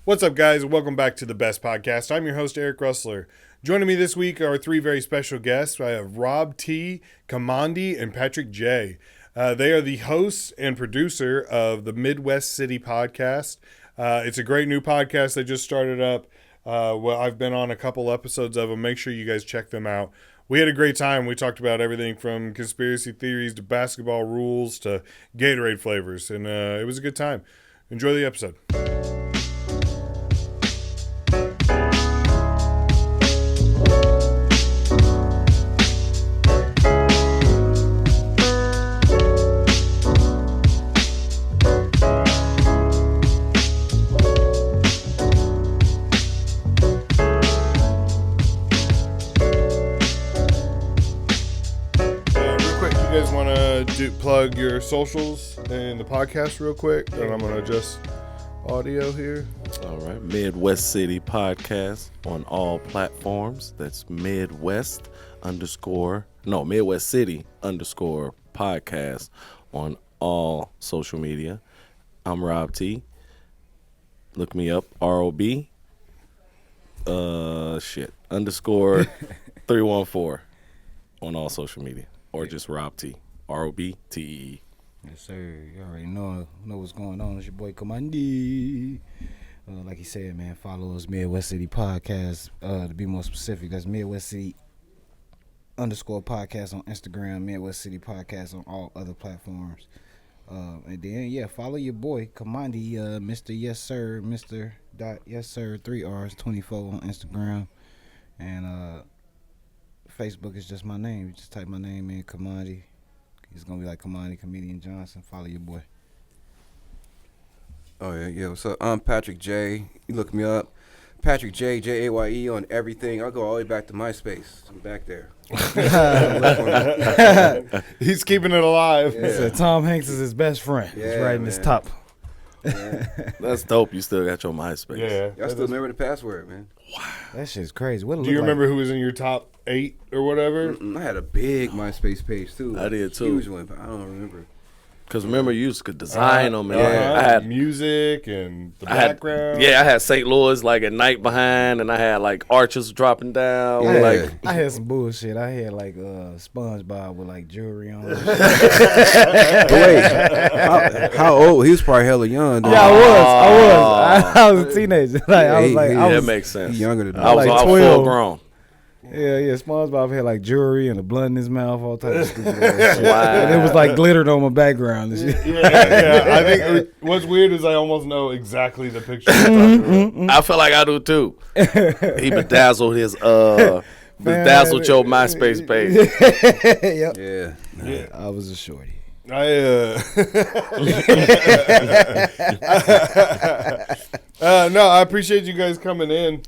What's up, guys? Welcome back to the Best Podcast. I'm your host, Eric Russler. Joining me this week are three very special guests. I have Rob T, Khamandi, and Patrick Jaye. They are the hosts and producer of the Midwest City Podcast. It's a great new podcast they just started up. I've been on a couple episodes of them. Make sure you guys check them out. We had a great time. We talked about everything from conspiracy theories to basketball rules to Gatorade flavors, and it was a good time. Enjoy the episode. Plug your socials and the podcast real quick, and I'm going to adjust audio here. All right. Midwest City Podcast on all platforms. That's Midwest City _ podcast on all social media. I'm Rob T. Look me up, ROB _314 on all social media, or just Rob T. ROBTEE. Yes, sir. You already know what's going on. It's your boy Khamandi. Like he said, man, follow us, Midwest City Podcast. To be more specific, that's Midwest City _ podcast on Instagram, Midwest City Podcast on all other platforms. And then, follow your boy Khamandi, Mr. Yes Sir, Mr. Yes Sir, 3 R's 24 on Instagram. And Facebook is just my name. You just type my name in, Khamandi. It's going to be like Khamandi, Comedian Johnson. Follow your boy. Oh, yeah. What's up? I'm Patrick Jaye. You look me up. Patrick Jaye, Jaye on everything. I'll go all the way back to MySpace. I'm back there. He's keeping it alive. Yeah. So Tom Hanks is his best friend. Yeah, he's right in his top. Yeah. That's dope. You still got your MySpace. Yeah. I still remember the password, man. Wow. That shit's crazy. Do you remember who was in your top 8 or whatever? I had a big MySpace page, too. I did, too. Huge one, but I don't remember. Because remember, you could design them. And I had music and the background. I had St. Louis like at night behind, and I had like arches dropping down. Yeah. I had some bullshit. I had like SpongeBob with like jewelry on. Wait, how old? He was probably hella young. Though. Yeah, I was a teenager. That makes sense. He younger than I was like all 12. full grown. Yeah. SpongeBob had like jewelry and a blunt in his mouth, all types of stupid shit. Wow. And it was like glittered on my background and shit. Yeah. I think what's weird is I almost know exactly the picture you're talking about. I feel like I do too. He bedazzled his your MySpace page. Yep. Yeah. I was a shorty. No, I appreciate you guys coming in.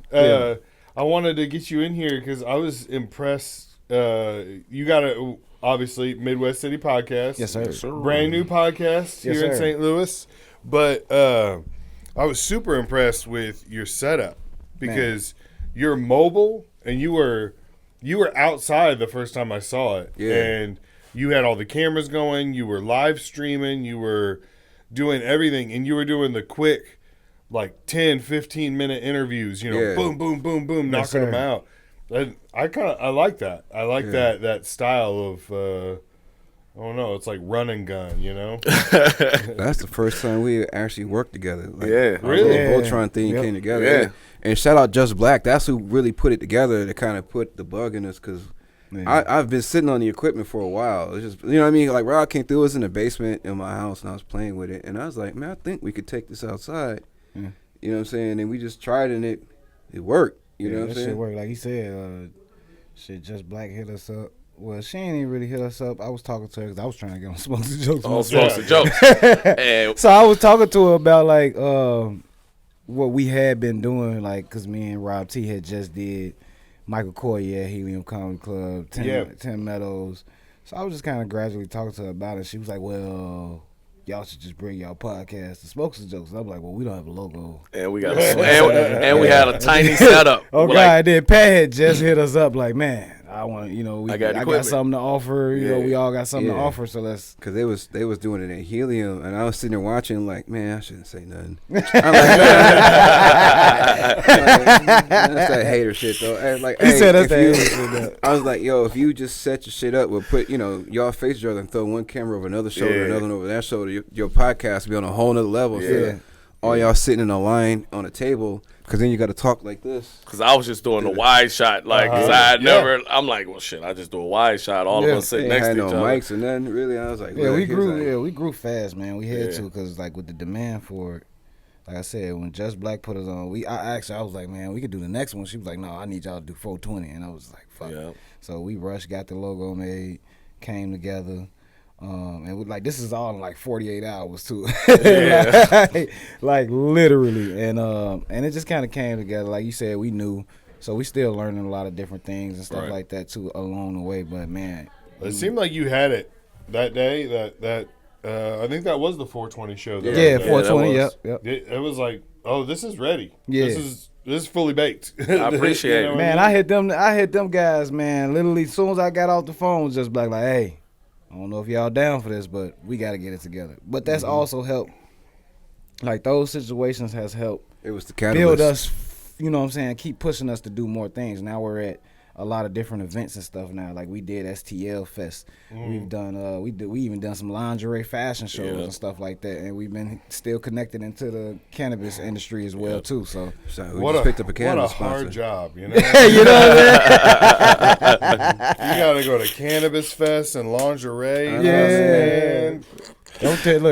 I wanted to get you in here because I was impressed. You got obviously Midwest City Podcast. Yes, sir. Brand new podcast here in St. Louis. But I was super impressed with your setup because you're mobile and you were outside the first time I saw it. Yeah. And you had all the cameras going. You were live streaming. You were doing everything. And you were doing the quick, like 10, 15-minute interviews, boom, boom, boom, boom, knocking them out. And I like that. I like that style of, I don't know, it's like run and gun, That's the first time we actually worked together. Really? The Voltron thing came together. Yeah. And shout out Just Black. That's who really put it together to kind of put the bug in us because I've been sitting on the equipment for a while. It's just, what I mean? Like, Rob came through us in the basement in my house and I was playing with it. And I was like, man, I think we could take this outside. Yeah. You know what I'm saying? And we just tried and it worked. You know what I'm saying? Shit worked. Like he said, Just Black hit us up. Well, she ain't even really hit us up. I was talking to her because I was trying to get on Smokes and Jokes. Jokes. So I was talking to her about like what we had been doing, like because me and Rob T had just did Michael Coyer at Helium Comedy Club, Tim Meadows. So I was just kind of gradually talking to her about it. She was like, well, y'all should just bring y'all podcast to Smokes and Jokes. And I'm like, well, we don't have a logo. And we got and we had a tiny setup. Oh, God. Like, Then Pat had just hit us up like, man, I want, I got something to offer. You know, we all got something to offer, so let's. Because they was doing it at Helium, and I was sitting there watching like, man, I shouldn't say nothing. That's that hater shit though. And like, He said that's if that you- hater shit. I was like, yo, if you just set your shit up, we'll put, y'all face each other and throw one camera over another shoulder, another one over that shoulder. Your podcast will be on a whole nother level. So Yeah. all y'all sitting in a line on a table, because then you got to talk like this. Because I was just doing a wide shot. Like, 'cause I had never, I'm like, well, shit, I just do a wide shot. All of us They sitting ain't next had to no each other. mics and nothing. Really, I was like, Yeah, look, we he was grew. like- Yeah, we grew fast, man. We had Yeah. to, because like with the demand for it. Like I said, when Just Black put us on, I asked her, I was like, man, we could do the next one. She was like, no, I need y'all to do 420, and I was like, fuck. Yeah. So we rushed, got the logo made, came together, and we like this is all in like 48 hours too, Yeah. like literally, and it just kind of came together. Like you said, we knew, so we still learning a lot of different things and stuff Right. like that too along the way. But man, It seemed like you had it that day. I think that was the 420 show. That yeah, that 420, was- yep. It was like, oh, this is ready. Yeah. This is fully baked. I appreciate it. what Man, I I hit them guys, man. Literally, as soon as I got off the phone, Just Black like, hey, I don't know if y'all down for this, but we got to get it together. But that's also helped. Like those situations has helped It was the catalyst. build us. You know what I'm saying? Keep pushing us to do more things. Now we're at a lot of different events and stuff now. Like we did STL Fest. We've done we even done some lingerie fashion shows Yeah. and stuff like that. And we've been still connected into the cannabis industry as well too. So So we What just a, picked up a cannabis what a hard sponsor. job, you know? you know what I'm saying? You got to go to Cannabis Fest and lingerie. Yeah. Man.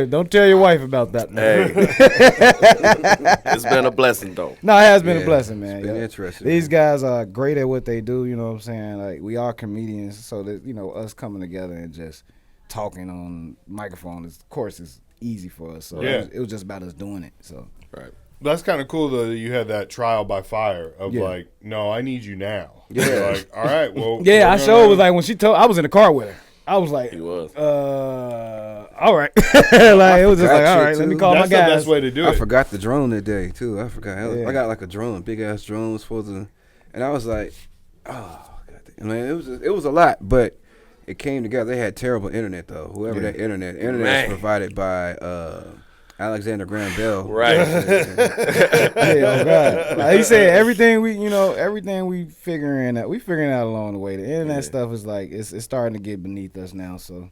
Don't tell your wife about that, man. Hey. It's been a blessing, though. No, it has been a Yeah, blessing, man. it's been Yeah. interesting, These man. guys are great at what they do. You know what I'm saying? Like we are comedians, so that us coming together and just talking on microphone is, of course, is easy for us. So Yeah. it was just about us doing it. So Right. That's kind of cool, though, that you had that trial by fire of Yeah. like, no, I need you now. Yeah. You're like, all right, well. yeah, we're I gonna- sure was like when she told. I was in the car with her. I was like, He was. all right. Like it was just forgot like, all shit, right, let me too. call That's my the guys. best way to do I it. forgot the drone that day too. I forgot. Yeah. I got like a drone, big ass drone, was supposed to, and I was like, oh, God, man, it was a lot, but it came together. They had terrible internet though. Whoever Yeah. that internet is Man. provided by Alexander Graham Bell. Right. Yeah, oh God. Like he said, everything we figuring out. We figuring out along the way. The internet stuff is like it's starting to get beneath us now. So,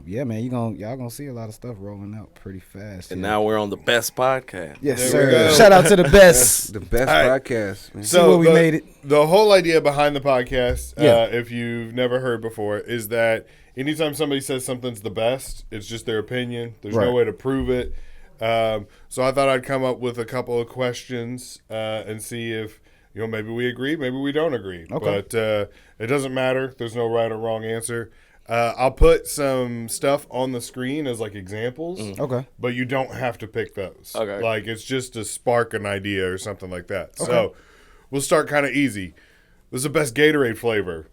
yeah, man, y'all gonna see a lot of stuff rolling out pretty fast. And yeah. now we're on the best podcast. yes, There we sir. go. Shout out to the best. The best All right. podcast. Man. See what we the, made it. The whole idea behind the podcast, Yeah. if you've never heard before, is that anytime somebody says something's the best, it's just their opinion. There's no Right. way to prove it. So I thought I'd come up with a couple of questions and see if maybe we agree, maybe we don't agree. Okay. But it doesn't matter. There's no right or wrong answer. I'll put some stuff on the screen as like examples. Okay. But you don't have to pick those. Okay. Like it's just to spark an idea or something like that. So we'll start kind of easy. What's the best Gatorade flavor?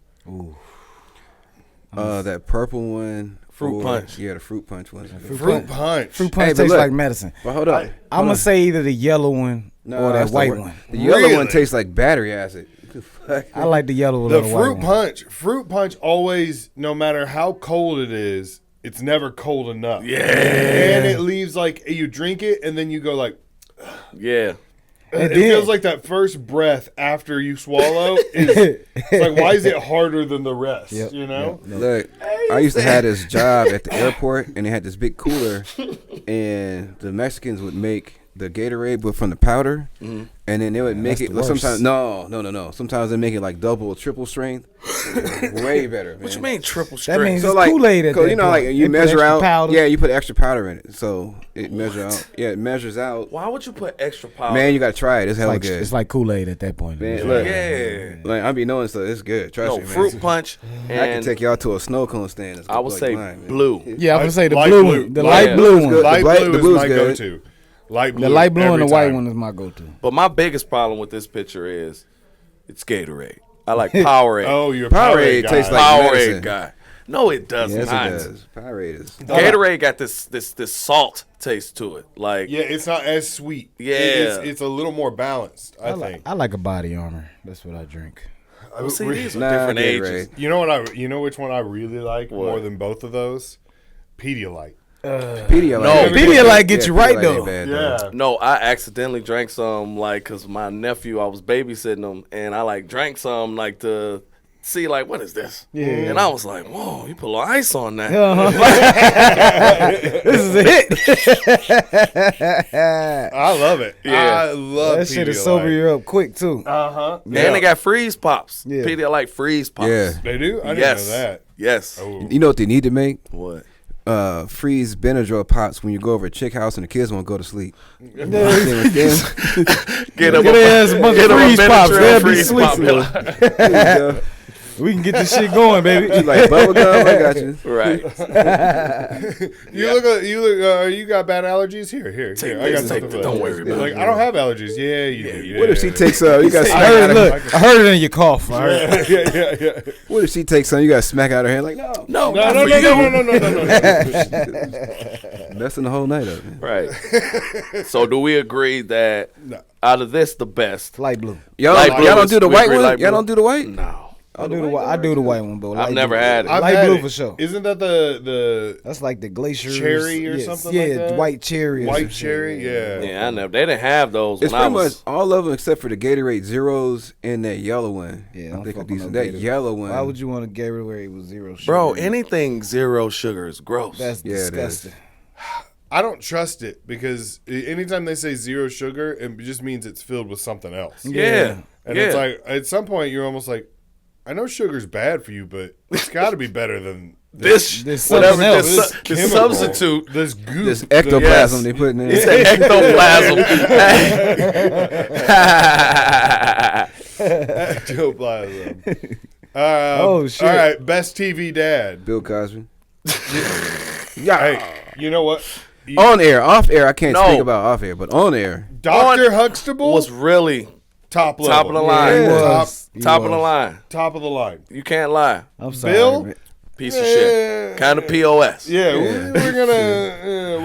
That purple one. Fruit punch. Yeah, the fruit punch one. Fruit punch. Fruit punch Hey, but tastes look. like medicine. But hold up. I'm gonna say either the yellow one or that that's the white wor- one. The yellow Really? one tastes like battery acid. I like the yellow The or the white fruit one. punch. Fruit punch always, no matter how cold it is, it's never cold enough. Yeah. And it leaves like you drink it and then you go like. Yeah. And it then- feels like that first breath after you swallow is it's like, why is it harder than the rest? Yep, You know? Look, I used to have this job at the airport, and they had this big cooler, and the Mexicans would make the Gatorade, but from the powder, and then they would make that's it. the Sometimes, worst. no. Sometimes they make it like double or triple strength. Way better, man. What you mean triple That strength? means So it's like, Kool-Aid at 'cause that you know, point. like They you put measure extra out. powder. Yeah, you put extra powder in it, so it measures out. Yeah, it measures out. Why would you put extra powder? Man, you gotta try it. It's hella Like, good. it's like Kool-Aid at that point. Man, look. Yeah. Like I be knowing stuff. It's good. Trust No, me, man. fruit punch. I can And take y'all to a snow cone stand. It's I would like say mine, man. blue. Yeah, I'm gonna say the Light blue blue. one. The Light light blue blue is one. good. Light black- blue the is blue's my good. go-to. Light blue. The light blue and every the white time. one is my go-to. But my biggest problem with this picture is it's Gatorade. I like Powerade. Oh, you're a Powerade Powerade tastes guy. like Powerade medicine. guy. No, it does Yes, not. it does. Powerade is. Gatorade got this salt taste to it. Like Yeah, it's not as sweet. Yeah. It's a little more balanced, I think. I like a body armor. That's what I drink. well, see, these are Nah, different Gatorade. ages. You know which one I really like more than both of those? Pedialyte. No. Pedialyte get you right, though. Yeah. No, I accidentally drank some, like, because my nephew, I was babysitting him, and I, like, drank some, like, to see, like, what is this? Yeah. And I was like, whoa, you put a little ice on that. This is a hit. I love it. Yeah. I love That shit is Pedialyte. sober you up quick, too. Uh-huh. And they got freeze pops. Yeah. Pedialyte freeze pops. Yeah. They do? I didn't Yes. know that. Yes. Oh. You know what they need to make? What? Freeze Benadryl pops when you go over a chick house and the kids won't go to sleep. Get Get them their ass a bunch of freeze pops. They'll be freeze sweet. pop. We can get this shit going, baby. You like bubble gum? I got you. Right. You got bad allergies? Here. I got something for that. Don't worry about Like, it. I don't have allergies. Yeah, you do. Yeah. What if she takes you got I smack heard, out of look, I heard it in your cough. I heard. Yeah. What if she takes some? You got to smack out her hand like no. No. No. Messing the whole night up. Man. Right. So do we agree that out of this, the best? Light blue. Y'all Light blue don't is- do the we white agree one. light Y'all blue? don't do the white. No. I do the white one, but I've never had it. I've Light had blue it. for sure. Isn't that the That's like the glacier cherry or something yeah, like that? white cherry. or white some shit. cherry? Yeah. Yeah, I never. They didn't have those It's when I pretty was. much all of them except for the Gatorade Zeros and that yellow one. Yeah, I don't think fuck of with these. no That Gatorade. yellow one. Why would you want a Gatorade with zero sugar? Bro, in it? anything zero sugar is gross. That's Yeah, it is. disgusting. I don't trust it because anytime they say zero sugar, it just means it's filled with something else. yeah. And yeah. it's like, at some point, you're almost like, I know sugar's bad for you, but it's got to be better than this There's whatever something else. this chemical, substitute. this goop, This ectoplasm Yes. they put in there. It's an ectoplasm. ectoplasm. Oh, shit. All right, best TV dad. Bill Cosby. Hey, you know what? On air, off air, I can't No. speak about off air, but on air. Dr. Huxtable Was really top level. top of the line. he Yeah. was. He top of the was. line. top of the line. You can't lie. I'm sorry, Bill? man. Piece of shit. Kind of POS. Yeah, we're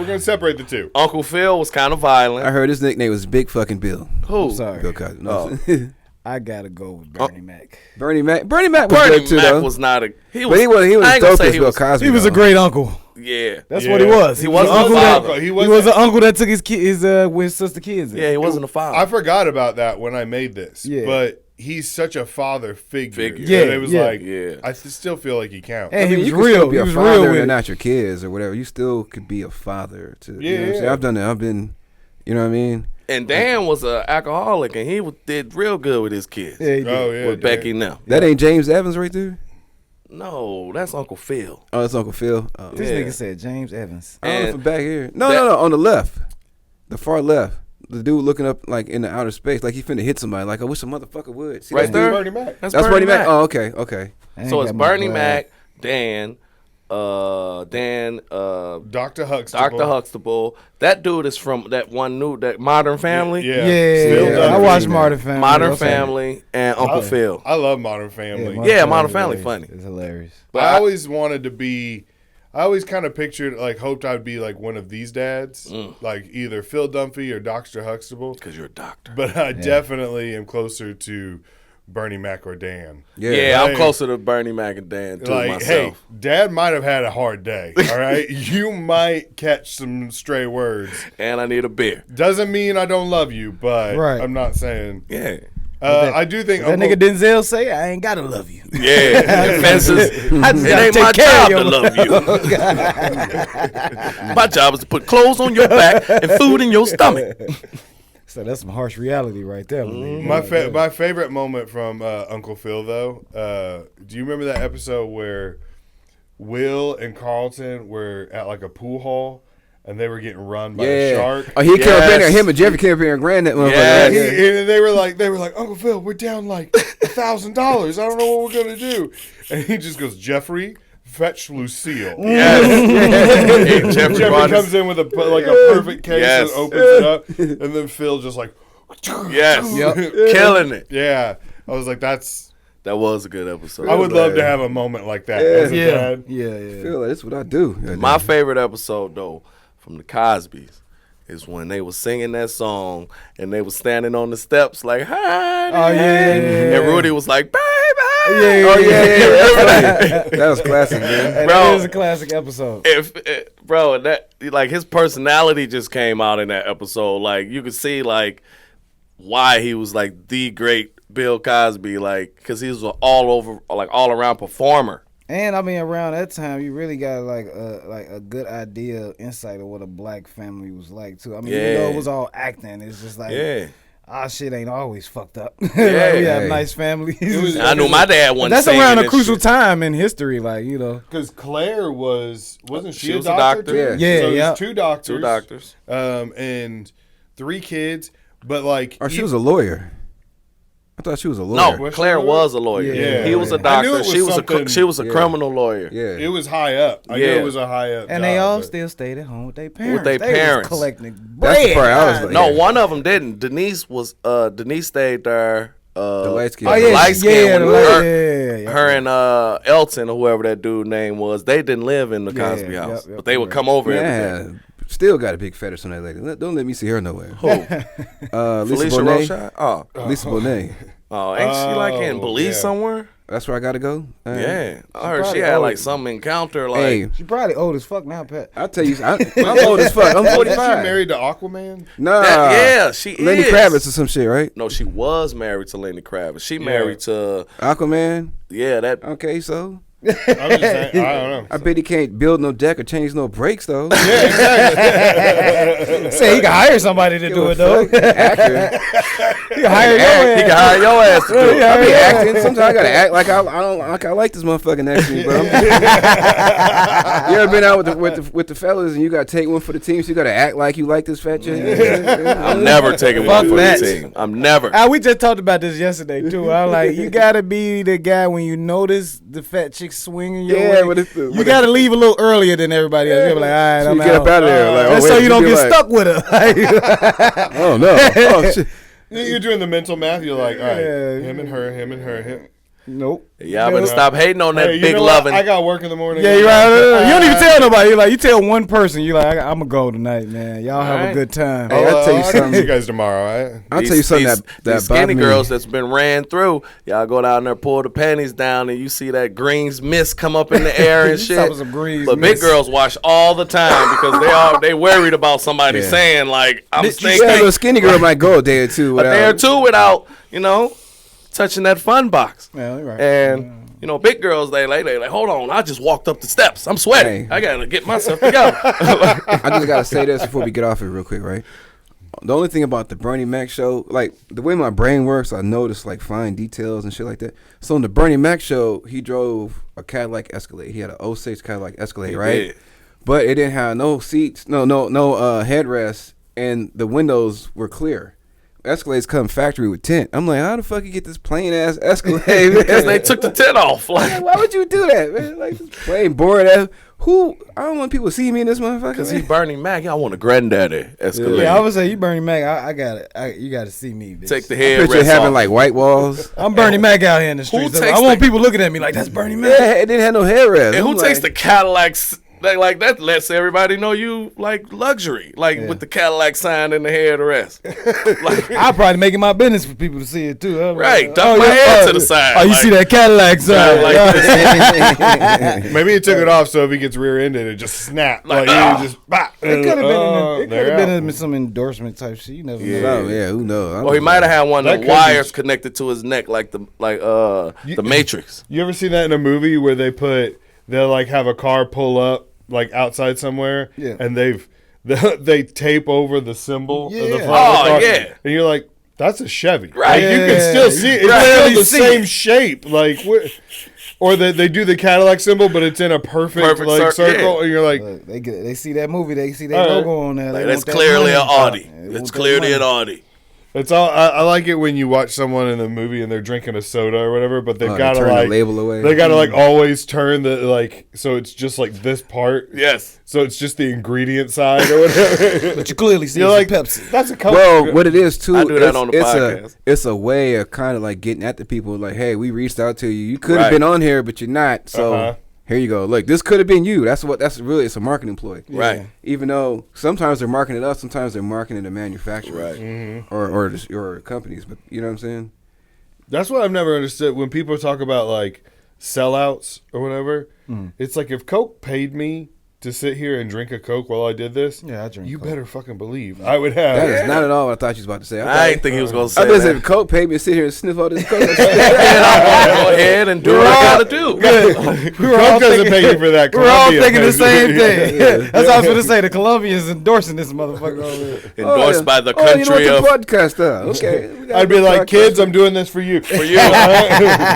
gonna separate the two. Uncle Phil was kind of I violent. heard his nickname was Big Fucking Bill. Who? I'm sorry. Bill Cosby. No. Oh. I gotta go with Bernie Mac. Bernie Mac. Bernie Mac was Bernie good too, Mac though. was not a. He was. But he was I ain't gonna dope say as he Bill was. Cosby. He was a though. great uncle. Yeah. That's Yeah. what he was. He was wasn't an a uncle father. that. He He wasn't- was an uncle that took his with sister kids. Yeah, he wasn't a father. I forgot about that when I made this. Yeah. But he's such a father figure. Yeah, that it was yeah. like, Yeah. I still feel like he counts. And he was you can real. still be He a was father real and with they're it. not your kids or whatever. You still could be a father to. You know what I'm Yeah. saying? I've done that. I've been. You know what I mean? And Dan was an alcoholic, and he did real good with his kids. Yeah, he did. Oh, yeah. with Becky now. That ain't James Evans right there. No, that's Uncle Phil. Oh, that's Uncle Phil. Oh. This Yeah. nigga said James Evans. I don't know if And I'm back here. No, that- no, on the left, the far left. The dude looking up like in the outer space, like he finna hit somebody. Like I wish a motherfucker would. See Right that there? dude? Bernie Mac. That's That's Bernie Bernie Mac. Mac. Oh, okay, okay. I ain't So it's got my Bernie glass. Mac, Dan, Dr. Huxtable. Dr. Huxtable. That dude is from that Modern Family. Yeah. Yeah, Still yeah. done I for watched me. Modern Family. Modern Okay. Family and Uncle Phil. I love Modern Family. Modern Family is funny. It's hilarious. But I always wanted to be. I always kind of pictured, like, hoped I'd be like one of these dads, like either Phil Dunphy or Dr. Huxtable. Because you're a doctor. But I definitely am closer to Bernie Mac or Dan. Yeah, I'm Like- closer to Bernie Mac and Dan too Like, myself. hey, Dad might have had a hard day. All right, you might catch some stray words. And I need a beer. Doesn't mean I don't love you, but Right. I'm not saying. Yeah. I do think That nigga Denzel say, I ain't gotta love you. Yeah. Fences. I just It gotta ain't take my care job of to you. love you. My job is to put clothes on your back and food in your stomach. So that's some harsh reality right there. My favorite moment from Uncle Phil, though, do you remember that episode where Will and Carlton were at like a pool hall and they were getting run by a shark? Oh, he came up in there. Yes. Him and Jeffrey came up in there and ran that motherfucker. Yes. right? And they were like, Uncle Phil, we're down like $1,000. I don't know what we're gonna do. And he just goes, Jeffrey, fetch Lucille. Yes. Hey, Jeffrey Jeffrey brought his- comes in with a perfect case Yes. and opens it up, and then Phil just like, Yes. Killing it. yeah. I was like, that's. That was a good episode. I would love to have a moment like that as a Yeah. dad. Yeah. I feel like that's what I do. My favorite episode, though, from the Cosbys, is when they was singing that song and they was standing on the steps like, hi. Oh, yeah. And Rudy was like, baby. Oh yeah. That was classic, man. Bro. That is a classic episode. Bro, that like his personality just came out in that episode. Like you could see like why he was like the great Bill Cosby, like because he was all around performer. And I mean, around that time, you really got like a good idea, insight of what a black family was like too. I mean, even though it was all acting, it's just like our shit ain't always fucked up. Like, we have nice families. I knew my dad wasn't. That's around a crucial time in history, like because Claire wasn't she was a doctor? Yeah, so yeah. Two doctors, and 3 kids. But like, or she was a lawyer. I thought she was a lawyer. No, Claire was a lawyer. Yeah. He was a doctor. She was a criminal lawyer. Yeah, it was high up. I knew it was a high up. And job, they all but still stayed at home with their parents. With their parents. Was collecting That's bread. the part I was like, No, one of them didn't. Denise stayed there. the light skin. Oh yeah, light skin when her yeah. and Elton or whoever that dude name was, they didn't live in the Cosby house, but they would come over every day. Still got a big fetish on that lady. Don't let me see her nowhere. Who? Lisa Felicia Bonet. Rashad? Oh, Lisa Bonet. oh, ain't she like in Belize yeah. somewhere? That's where I gotta go. Yeah, I heard she probably had old. like some encounter. Like, Hey, She probably old as fuck now, Pat. I'll tell you, I'm old as fuck. I'm Wasn't 45. she married to Aquaman? Nah. she Lenny is. Kravitz or some shit, right? No, she was married to Lenny Kravitz. She married to Aquaman. that. Okay, so I'm just saying, I don't know. I bet he can't build no deck or change no brakes though. Say he can hire somebody to do it though. Actor. He can hire your ass. He can hire your ass to do it. I be acting. Sometimes I gotta act like I don't like I like this motherfucking accent, bro. You ever been out with the fellas and you gotta take one for the team, so you gotta act like you like this fat chick? I'm never taking one for the team. I'm never. We just talked about this yesterday too. I'm like, you gotta be the guy when you notice the fat chick swinging your way. but it's You gotta leave a little earlier than everybody else. You're like, all right, so I'm you get up out of there. Like, Just oh, so wait, you don't be get like, stuck with her. Oh no. Oh shit. You're doing the mental math. You're like, all right, Yeah. him and her, him. Nope. Y'all better stop hating on that Hey, you big know what? loving. I got work in the morning. Yeah, you're right. You don't even tell nobody. You're like, you tell one person. You're like, I'm gonna go tonight, man. Y'all have a Alright. good time. Hey, I'll tell you I'll something. see you guys tomorrow, all right? I'll tell you something that these skinny bothered me. girls that's been ran through. Y'all go down there, pull the panties down, and you see that greens mist come up in the air and shit. Some greens But big mist. girls wash all the time because they worried about somebody saying like I'm Yeah, stinking. a skinny girl might go a day or two A without. day or two without touching that fun box. Yeah, you're right. And big girls they like hold on, I just walked up the steps. I'm sweating. Hey. I gotta get myself together. I just gotta say this before we get off it real quick, right? The only thing about the Bernie Mac show, like the way my brain works, I notice like fine details and shit like that. So in the Bernie Mac show, he drove a Cadillac Escalade. He had a 06 Cadillac Escalade, right? did. But it didn't have no seats, no headrests, and the windows were clear. Escalades come factory with tint. I'm like, how the fuck you get this plain ass Escalade? Because they took the tent off. Like, why would you do that, man? Like, this plain boring ass. Who? I don't want people to see me in this motherfucker. Because he Bernie Mac, y'all want a granddaddy Escalade. Yeah, I would say you Bernie Mac. I got it. You got to see me. Bitch. Take the picture headrest having off. like white walls. I'm Bernie Mac out here in the streets. takes I want the- people looking at me like that's Bernie Mac. Yeah, it didn't have no headrest. And who I'm takes like, the Cadillacs? Like that lets everybody know you like luxury, like with the Cadillac sign in the headrest. Like, I'll probably make it my business for people to see it too. I'm right, like, duck my head to the side. Oh, you like, see that Cadillac sign? like Maybe he took it off so if he gets rear-ended, it just snapped. Like, you just, bah, It could have been. It they're could have out. been in some endorsement type shit. You never Oh, know. yeah, who knows? Or he might have had one That of the could be- wires connected to his neck, like the Matrix. You ever see that in a movie where they'll like have a car pull up like outside somewhere, Yeah. and they tape over the symbol of the Yeah. front of Oh, the car, yeah. and you're like, that's a Chevy, Right. Like, you can still see it. It's Right. still Really the see same it. shape, like. Or they do the Cadillac symbol, but it's in a perfect like circle, yeah. and you're like, Look, they see that movie. They see that All right. logo on there. Like, They that's want that clearly money. an Audi. They It's want that clearly money. an Audi. it's all. I like it when you watch someone in a movie and they're drinking a soda or whatever, but they've got to turn like the label away. They got to like always turn the like, so it's just like this part. Yes. So it's just the ingredient side or whatever. But you clearly see You're it's like, Pepsi. that's a Coke. Well, what it is too, I do that on the podcast. It's a way of kind of like getting at the people. Like, hey, we reached out to you. You could have Right. been on here, but you're not. So Uh-huh. here you go. Look, this could have been you. That's really. It's a marketing ploy. Right. Even though sometimes they're marketing us, sometimes they're marketing the manufacturer, Right. or companies. But you know what I'm saying? That's what I've never understood when people talk about like sellouts or whatever. It's like if Coke paid me to sit here and drink a Coke while I did this, Yeah, I drink you Coke. better fucking believe I would have. That is not at all what I thought you was about to say. I didn't think he was gonna say I just that. said Coke paid me to sit here and sniff all this Coke. Go ahead and do what I gotta do. Coke doesn't pay you for that. We're all Columbia thinking the pays you. same thing. That's what I was going to say. The Colombians endorsing this motherfucker over here. Endorsed by the you know country what, of the podcast. Okay, we got I'd be the like, podcast. kids, I'm doing this for you. for you.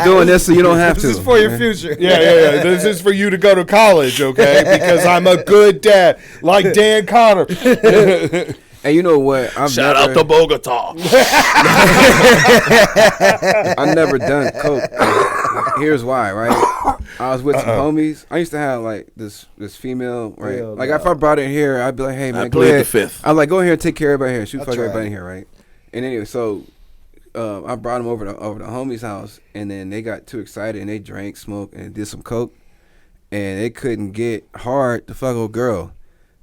doing this so you don't have to. This is for your future. Yeah. This is for you to go to college, okay? Because I'm a good dad, like Dan Connor. And you know what? Shout out to Bogota. I've never done Coke. Here's why, right? I was with some homies. I used to have like this female, right? Hell Like no. if I brought it in here, I'd be like, hey man, go plead the ahead. fifth. I'm like, go ahead and take care of everybody here. Shoot fuck tried. everybody in here, right? And anyway, so I brought them over to homie's house, and then they got too excited and they drank, smoked, and did some Coke, and they couldn't get hard to fuck old girl,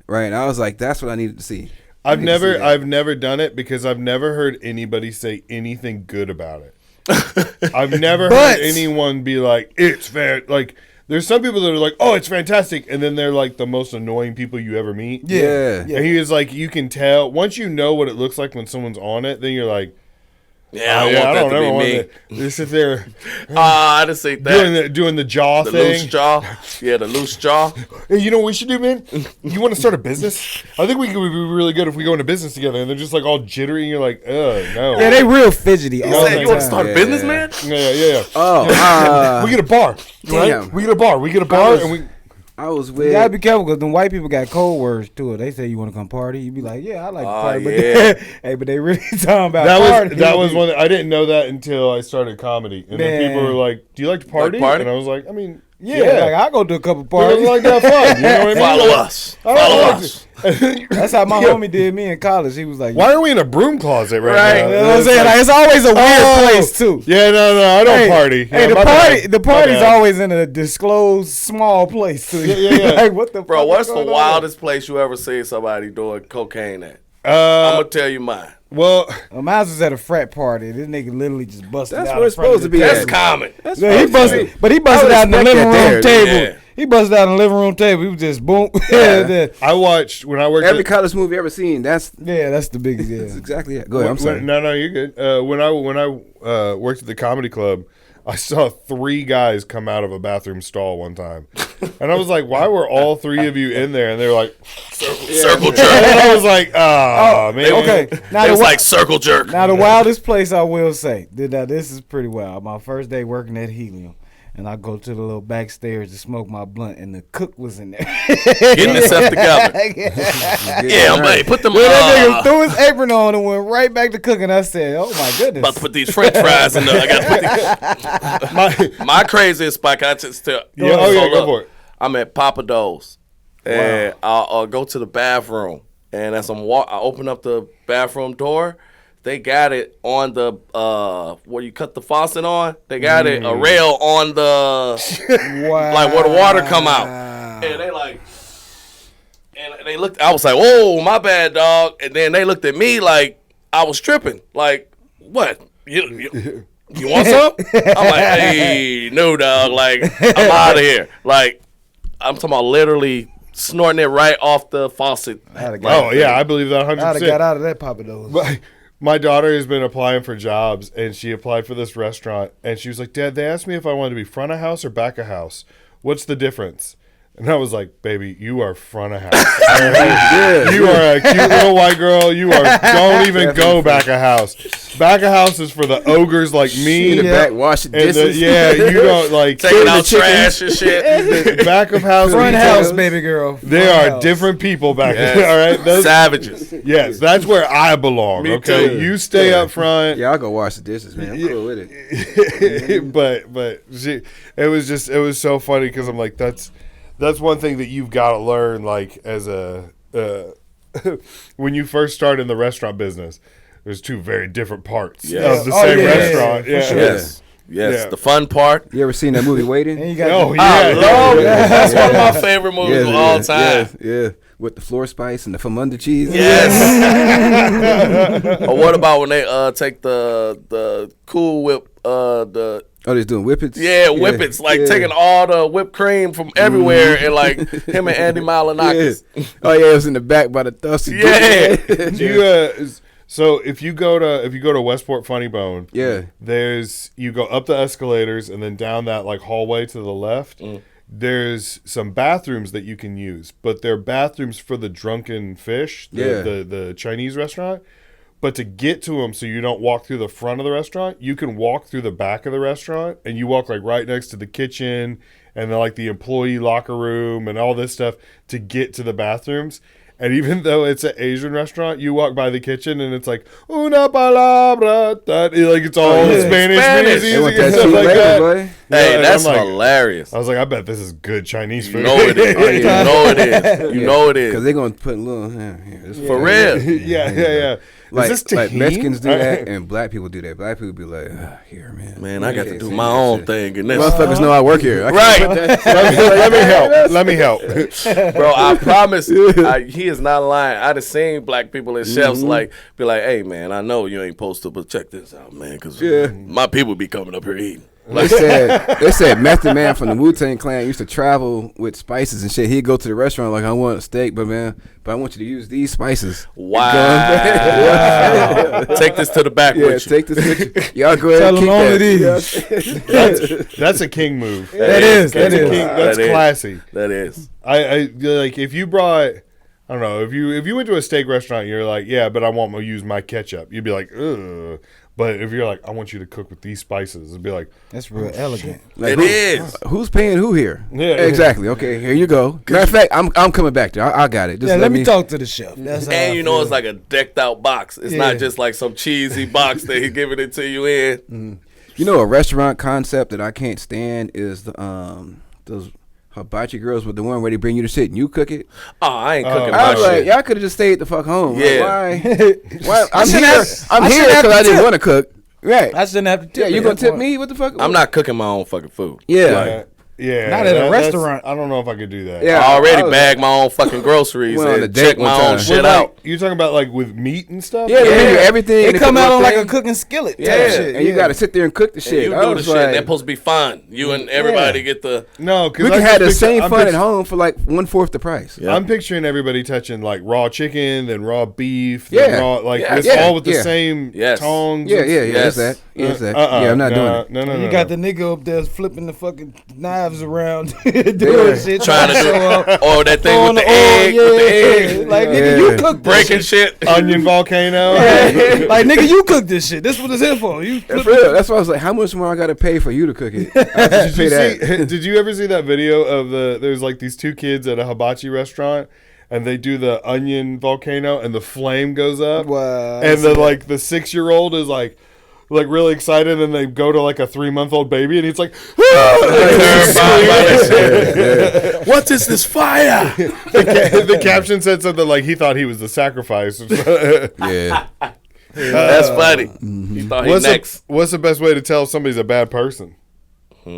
right? And I was like, that's what I needed to see. I've need to see that. never done it because I've never heard anybody say anything good about it. I've never heard anyone be like, it's fair. Like, there's some people that are like, oh, it's fantastic. And then they're like the most annoying people you ever meet. Yeah. And he was like, you can tell. Once you know what it looks like when someone's on it, then you're like, Yeah, I don't want that to be me. They sit there I just say that. doing the jaw The thing. loose jaw. Yeah, the loose jaw. Hey, you know what we should do, man? You want to start a business? I think we could be really good if we go into business together. And they're just like all jittery, and you're like, no. Yeah, they real fidgety. You all said the you want to time. start a Yeah. business, man? Yeah. Oh, We get a bar, right? Damn. We get a bar, and we. I was You with. gotta be careful because them white people got cold words to it. They say you want to come party, you be like, yeah, I like to Oh, party, but yeah. hey, but they really talking about That party. was one. I didn't know that until I started comedy, and then people Man. were like, "Do you like to party?" party? And I was like, "I mean, yeah, like I go to a couple I parties. like that fun." You know what I mean? Follow Like, us. I don't Follow like us. That's how my homie did me in college. He was like, Why are we in a broom closet right Right. now? You know what I'm saying? Like, it's always a weird place too. Yeah, no, I don't Hey, party. Hey, Yeah, my bad. the party's My bad. always in a disclosed small place too. Yeah. Like what the Bro, fuck what's is the going on? wildest place you ever seen somebody doing cocaine at? I'm Uh, going to tell you mine. well, Mine was at a frat party. This nigga literally just busted That's out. where in it's front of supposed to the be table. That's common. That's Yeah, he supposed to busted, be. but he busted I out in the would living expect room that there, table. yeah. He busted out in the living room table. He was just boom. I watched when I worked. Every at, college movie you ever seen. That's That's the biggest. that's Yeah. exactly it. Go ahead. I'm sorry. No, you're good. When I worked at the comedy club, I saw 3 guys come out of a bathroom stall one time, and I was like, "Why were all 3 of you in there?" And they were like, Circle jerk. and I was like, "Oh, man, Okay. Now It the, was like circle jerk. now the wildest place I will say. Now this is pretty wild. My first day working at Helium. And I go to the little backstairs to smoke my blunt, and the cook was in there. Getting himself together. Yeah, I'm like, put them Well, that nigga threw his apron on and went right back to cooking. I said, "Oh my goodness!" about to put these French fries in there. I got to put these. My craziest spot. I just tell. go for it." I'm at Papa Do's, and I'll go to the bathroom, and as I open up the bathroom door. They got it on the where you cut the faucet on. They got it a rail on the Wow. like where the water come out. And they like, and they looked. I was like, "Whoa, my bad, dog." And then they looked at me like I was tripping. Like, what? You want some? I'm like, hey, no, dog. Like, I'm out of here. Like, I'm talking about literally snorting it right off the faucet. Oh yeah, I believe that I'd 100%. have got out of that Papa Do's. My daughter has been applying for jobs, and she applied for this restaurant, and she was like, "Dad, they asked me if I wanted to be front of house or back of house. What's the difference?" And I was like, "Baby, you are front of house. You are a cute little white girl. Don't even go back of house. Back of house is for the ogres like me. In the back, wash the And dishes. you don't like Taking out trash and shit. the back of house. Front people, house, baby girl. They Front are house. different people back Yes. there. All right, those, Savages. yes, that's where I belong. Me Okay, too. you stay up front. Yeah, I'll go wash the dishes, man. I'm cool with it. but it was so funny because I'm like, that's one thing that you've got to learn, like as a when you first start in the restaurant business. There's 2 very different parts Yes. of the Oh, same yeah, restaurant. for Yeah, sure. Yes. Yes. Yeah. The fun part. You ever seen that movie Waiting? And you got Oh the- yeah, I love yeah. That's one of my favorite movies of all time. Yeah. with the floor spice and the Khamandi cheese. Yes. Or what about when they take the Cool Whip the Oh, they're doing whippets? Yeah, whippets. Like taking all the whipped cream from everywhere and like him and Andy Malinakis. Yeah. Oh yeah, it was in the back by the dusty. Yeah. So if you go to Westport Funny Bone, Yeah. you go up the escalators and then down that like hallway to the left. There's some bathrooms that you can use, but they're bathrooms for the Drunken Fish, the Chinese restaurant. But to get to them, so you don't walk through the front of the restaurant, you can walk through the back of the restaurant, and you walk like right next to the kitchen and then like the employee locker room and all this stuff to get to the bathrooms. And even though it's an Asian restaurant, you walk by the kitchen and it's like una palabra, like it's all Spanish music and stuff like that. Boy. Hey, that's hilarious. I was like, I bet this is good Chinese food. You know it is. You know it is. You know it is. Because they're going to put a little For real. Yeah. Like, is this like tahini? Mexicans do that and black people do that. Black people be like, here, man. Man, I got to do my own thing in this. Motherfuckers know I work here. Right. Let me help. Bro, I promise he is not lying. I done seen black people in chefs like be like, hey man, I know you ain't supposed to, but check this out, man, because my people be coming up here eating. They said Method Man from the Wu-Tang Clan used to travel with spices and shit. He'd go to the restaurant like, I want a steak, but I want you to use these spices. Wow. Take this to the back with you. Take this with you. Y'all go ahead and keep these. That's a king move. That's classy. That is. I like if you brought, I don't know, if you went to a steak restaurant and you're like, yeah, but I want to use my ketchup, you'd be like, ugh. But if you're like, I want you to cook with these spices, it'd be like, that's real elegant. Like, it is. Who's paying who here? Yeah, exactly. Okay, here you go. Matter of fact, I'm coming back there. I got it. Just let me talk to the chef. That's and you know it's like a decked out box. It's not just like some cheesy box that he's giving it to you in. You know, a restaurant concept that I can't stand is the those hibachi girls with the one where they bring you the shit and you cook it. Oh, I ain't cooking I my was like, shit. y'all could have just stayed the fuck home. Yeah. Like, why? I'm I here because I didn't want to cook. Right. I shouldn't have to tip. Yeah, you gonna tip me? What the fuck? I'm not cooking my own fucking food. Yeah. Yeah, Not at a restaurant. I don't know if I could do that. Yeah. I already bagged my own fucking groceries Went on a and date checked one my own time. shit Well, out. like, you talking about like with meat and stuff? Yeah, they bring you everything. It They come cook out on one like a thing, cooking skillet. Yeah. type shit. and you got to sit there and cook the shit. You I do the was shit. like, That's supposed to be fun. You and everybody get the. No, because we can have the same fun at home for like 1/4 the price. Yeah. I'm picturing everybody touching like raw chicken, then raw beef, Yeah. then raw like Yeah. it's Yeah. all with the Yeah. same Yes. tongs. Yeah, and yeah, stuff. Yes. that's that. Yeah, that's that. Yeah, I'm not doing it. No. You got the nigga up there flipping the fucking knives around, doing shit, Trying to show up. do. Or that thing with Throwing the oil, egg. With the egg. Like nigga, you cook this Breaking shit. shit. onion volcano. Like nigga, you cook this shit. This what it's here for. You For real. That's why I was like, how much more I got to pay for you to cook it? I should pay that. Did you ever see that video of there's like these two kids at a hibachi restaurant and they do the onion volcano and the flame goes up Wow, and then like the 6-year-old is like really excited and they go to like a 3-month-old baby and he's like, What is this fire? the caption said something like he thought he was the sacrifice. Yeah. That's funny. He thought he next. What's the best way to tell if somebody's a bad person? Let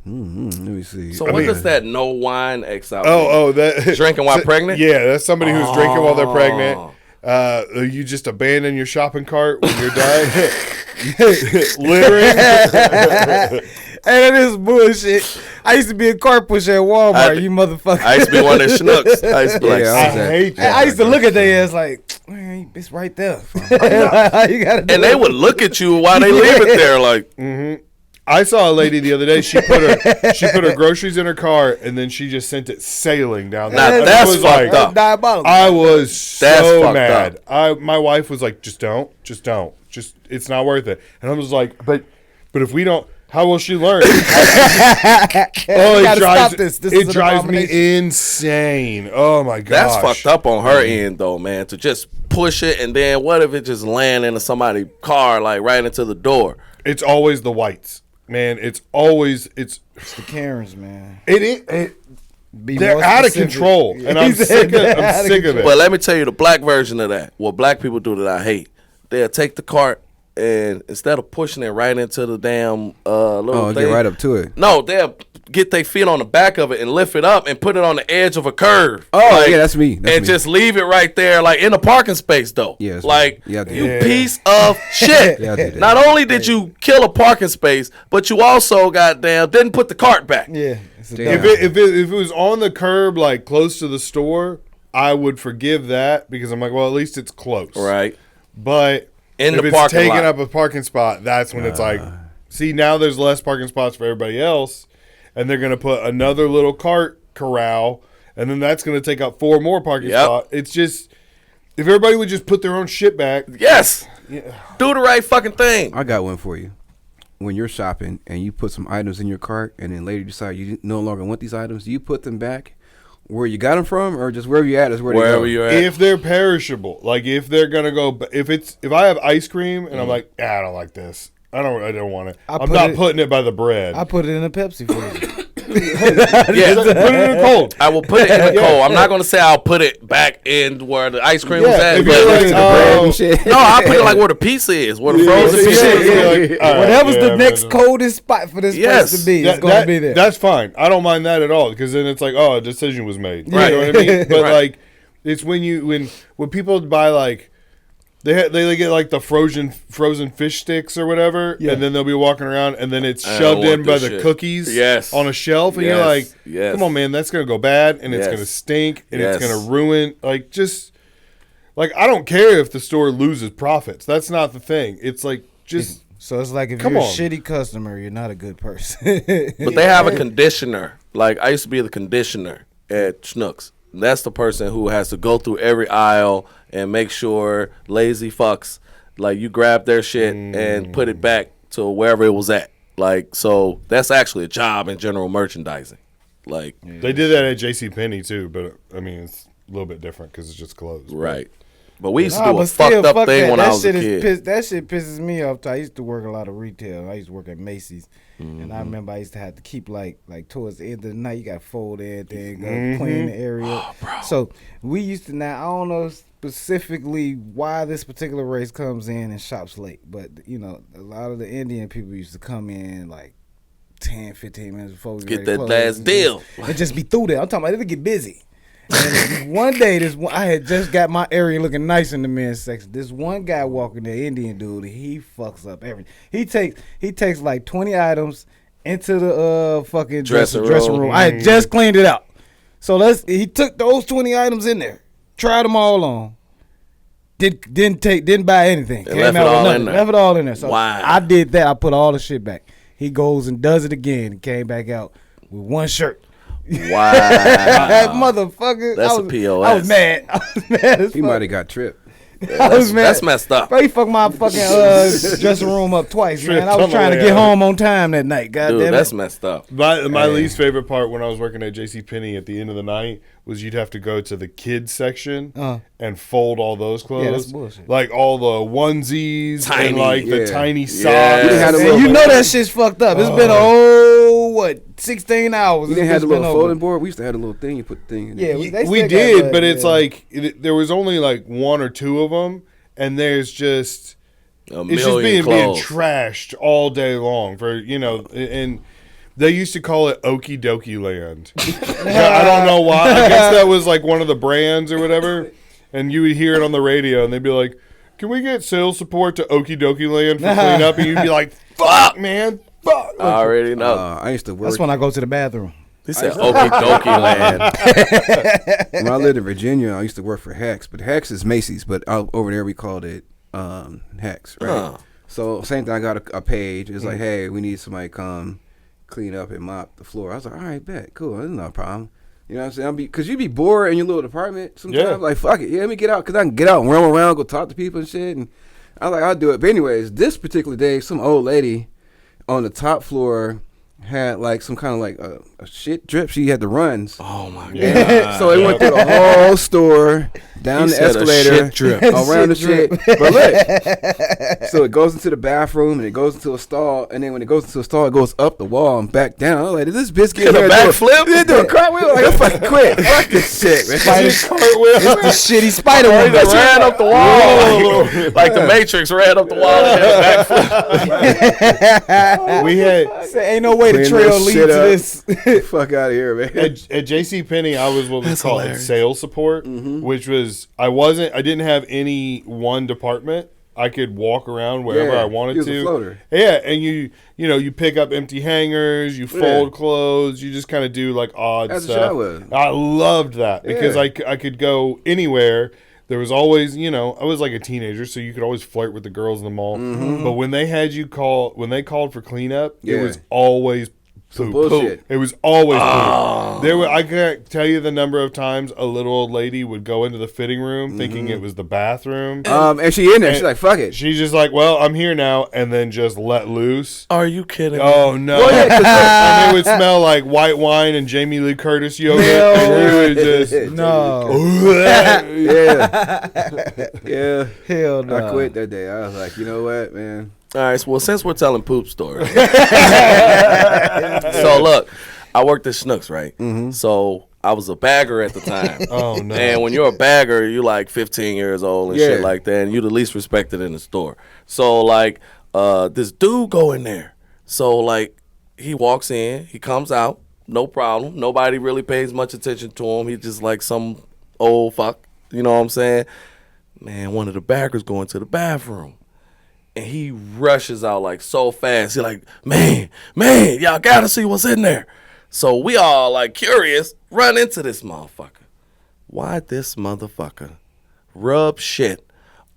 me see. So what does that no wine X out? That Drinking while pregnant? Yeah, that's somebody who's drinking while they're pregnant. You just abandon your shopping cart when you're done. Littering. Hey, that is bullshit. I used to be a car pusher at Walmart, you motherfucker. I used to be one of the schnooks. I used to be like, I hate that. I used to look at their ass like, man, it's right there. You gotta do and they it. would look at you while they leave it there, like, I saw a lady the other day. She put her groceries in her car and then she just sent it sailing down Now, there. that's I was fucked like, up. Diabolical. I was That's so fucked mad. My wife was like, just don't. It's not worth it. And I was like, but if we don't, how will she learn? gotta stop this. This is it an drives abomination. me insane. Oh my gosh. that's fucked up on her end, though, man, to just push it, and then what if it just land into somebody's car, like, right into the door? It's always the whites. Man, it's the Karens, man. They're out of control, and I'm sick of it. But let me tell you the black version of that. What black people do that I hate. They'll take the cart, and instead of pushing it right into the damn little thing. Get right up to it. No, they'll get their feet on the back of it and lift it up and put it on the edge of a curve. Oh, yeah, that's me. That's and me. just leave it right there, like in a parking space, though. Yeah, that's like, me. Yeah, I did. you piece of shit. Yeah, I did that. Not only did you kill a parking space, but you also, goddamn, didn't put the cart back. Yeah. If it was on the curb, like close to the store, I would forgive that because I'm like, well, at least it's close. Right. But In if the it's parking taking lot. up a parking spot, that's when it's like, see, now there's less parking spots for everybody else, and they're going to put another little cart corral, and then that's going to take up 4 more parking spots. It's just, if everybody would just put their own shit back. Yes. Yeah. Do the right fucking thing. I got one for you. When you're shopping and you put some items in your cart and then later you decide you no longer want these items, do you put them back where you got them from or just wherever you're at is wherever they go? you're at. If they're perishable, like if they're going to go, if I have ice cream and I'm like, I don't like this. I don't want it. I'm not putting it by the bread. I put it in a Pepsi freezer. Yeah, put it in the cold. I will put it in the cold. I'm not going to say I'll put it back in where the ice cream was at. If but- you're like, bread and shit. no, I'll put it like where the pizza is, where the frozen yeah, pizza yeah, is. yeah, like, all right, Whatever's yeah, the next man. coldest spot for this Yes. place to be, it's going to be there. That's fine. I don't mind that at all because then it's like, oh, a decision was made. Right. You know what I mean? But Right. like, it's when people buy like they get like the frozen fish sticks or whatever, and then they'll be walking around and then it's I shoved don't in want by this the shit. cookies Yes. on a shelf, and you're Yes. like, Yes. come on, man, that's gonna go bad and it's Yes. gonna stink and Yes. it's gonna ruin. Like just like I don't care if the store loses profits. That's not the thing. It's like just. So it's like if Come you're a on. shitty customer, you're not a good person. But they have a conditioner. Like, I used to be the conditioner at Schnucks. That's the person who has to go through every aisle and make sure lazy fucks, like, you grab their shit and put it back to wherever it was at. Like, so that's actually a job in general merchandising. Like, They did that at JCPenney too, but I mean it's a little bit different because it's just closed. right. But we used to Nah, do a but still, fucked up fuck thing that. when That I was a shit is kid. that shit pisses me off. I used to work a lot of retail. I used to work at Macy's, and I remember I used to have to keep like towards the end of the night, you got to fold everything, go clean the area. So we used to now. I don't know specifically why this particular race comes in and shops late, but you know, a lot of the Indian people used to come in like 10, 15 minutes before we Get ready to that close last and deal. and just be through there. I'm talking about it'll get busy. And one day, I had just got my area looking nice in the men's section. This one guy walking there, Indian dude, he fucks up everything. He takes like 20 items into the fucking dressing room. I had just cleaned it out, so he took those 20 items in there, tried them all on. Didn't buy anything. And left it all in there. Left it all in there. So Wow. I did that. I put all the shit back. He goes and does it again and came back out with one shirt. Wow. That motherfucker. That's I a was, POS. I was mad. I was mad as He fuck. might have got tripped. I was mad. That's messed up. Bro, he fucked my fucking dressing room up twice, man. I was trying to get home on time that night. God Dude, damn that's it. messed up. My least favorite part when I was working at JCPenney at the end of the night was you'd have to go to the kids section and fold all those clothes. Yeah, that's bullshit. Like all the onesies and Tiny, like the yeah. tiny socks. Yeah. You didn't have the And little, you know that shit's fucked up. It's been a whole 16 hours. you didn't have the It's been little over. folding board. We used to have the little thing. You put the thing in there. Yeah, they We still got did, that, but it's yeah. like there was only like 1 or 2 of them, and there's just A it's just million being clothes. trashed all day long for and they used to call it Okie Dokie Land. I don't know why. I guess that was like one of the brands or whatever, and you would hear it on the radio, and they'd be like, "Can we get sales support to Okie Dokie Land for cleanup?" And you'd be like, "Fuck, man, fuck." I already know. I used to work That's when I go to the bathroom. He said okie dokie land. when I lived in Virginia. I used to work for Hex, but Hex is Macy's, but over there we called it Hex, right? Huh. So same thing. I got a page. It's like, hey, we need somebody to come clean up and mop the floor. I was like, all right, bet, cool. That's not a problem. You know what I'm saying? Because you be bored in your little apartment sometimes. Yeah. Like, fuck it. Yeah, let me get out. Because I can get out and roam around, go talk to people and shit. And I was like, I'll do it. But anyways, this particular day, some old lady on the top floor had like some kind of like a shit drip. She had the runs. Oh my god. Yeah. So it went through the whole store, down He the said a escalator, shit drip. around the Shit shit. But look, so it goes into the bathroom and it goes into a stall, and then when it goes into a stall, it goes up the wall and back down. I was like, did this bitch get Did a here? backflip? Did do a cartwheel? Like, I fucking quit. Fuck this shit, man. It's the shitty spider He woman. just ran up the wall like the Matrix ran up the wall and had a backflip. We had Say, ain't no way Rabbit trail lead to this. Fuck out of here, man. At JCPenney, I was what was That's called hilarious. sales support, which was I didn't have any one department. I could walk around wherever Yeah, I wanted he was to. a floater. Yeah, and you pick up empty hangers, you fold clothes, you just kind of do like odd That's stuff. what I was. I loved that because Yeah. I could go anywhere. There was always, I was like a teenager, so you could always flirt with the girls in the mall. But when they called for cleanup, it Yeah. was always Some poop. bullshit. It was always poop. I can't tell you the number of times a little old lady would go into the fitting room thinking it was the bathroom. And she in there. She's like, fuck it. She's just like, well, I'm here now, and then just let loose. Are you kidding me? Oh no! Well, yeah, 'cause And it would smell like white wine and Jamie Lee Curtis yogurt. And it would just yeah. Yeah. Hell no. I quit that day. I was like, you know what, man? All right, so, well, since we're telling poop stories. So, look, I worked at Schnucks, right? So, I was a bagger at the time. Oh no! And when you're a bagger, you're like 15 years old and shit Yeah. like that, and you're the least respected in the store. So, like, this dude go in there. So, like, he walks in, he comes out, no problem. Nobody really pays much attention to him. He's just like some old fuck, you know what I'm saying? Man, one of the baggers going to the bathroom. And he rushes out like so fast. He's like, man, y'all gotta see what's in there. So we all like curious, run into this motherfucker. Why this motherfucker rub shit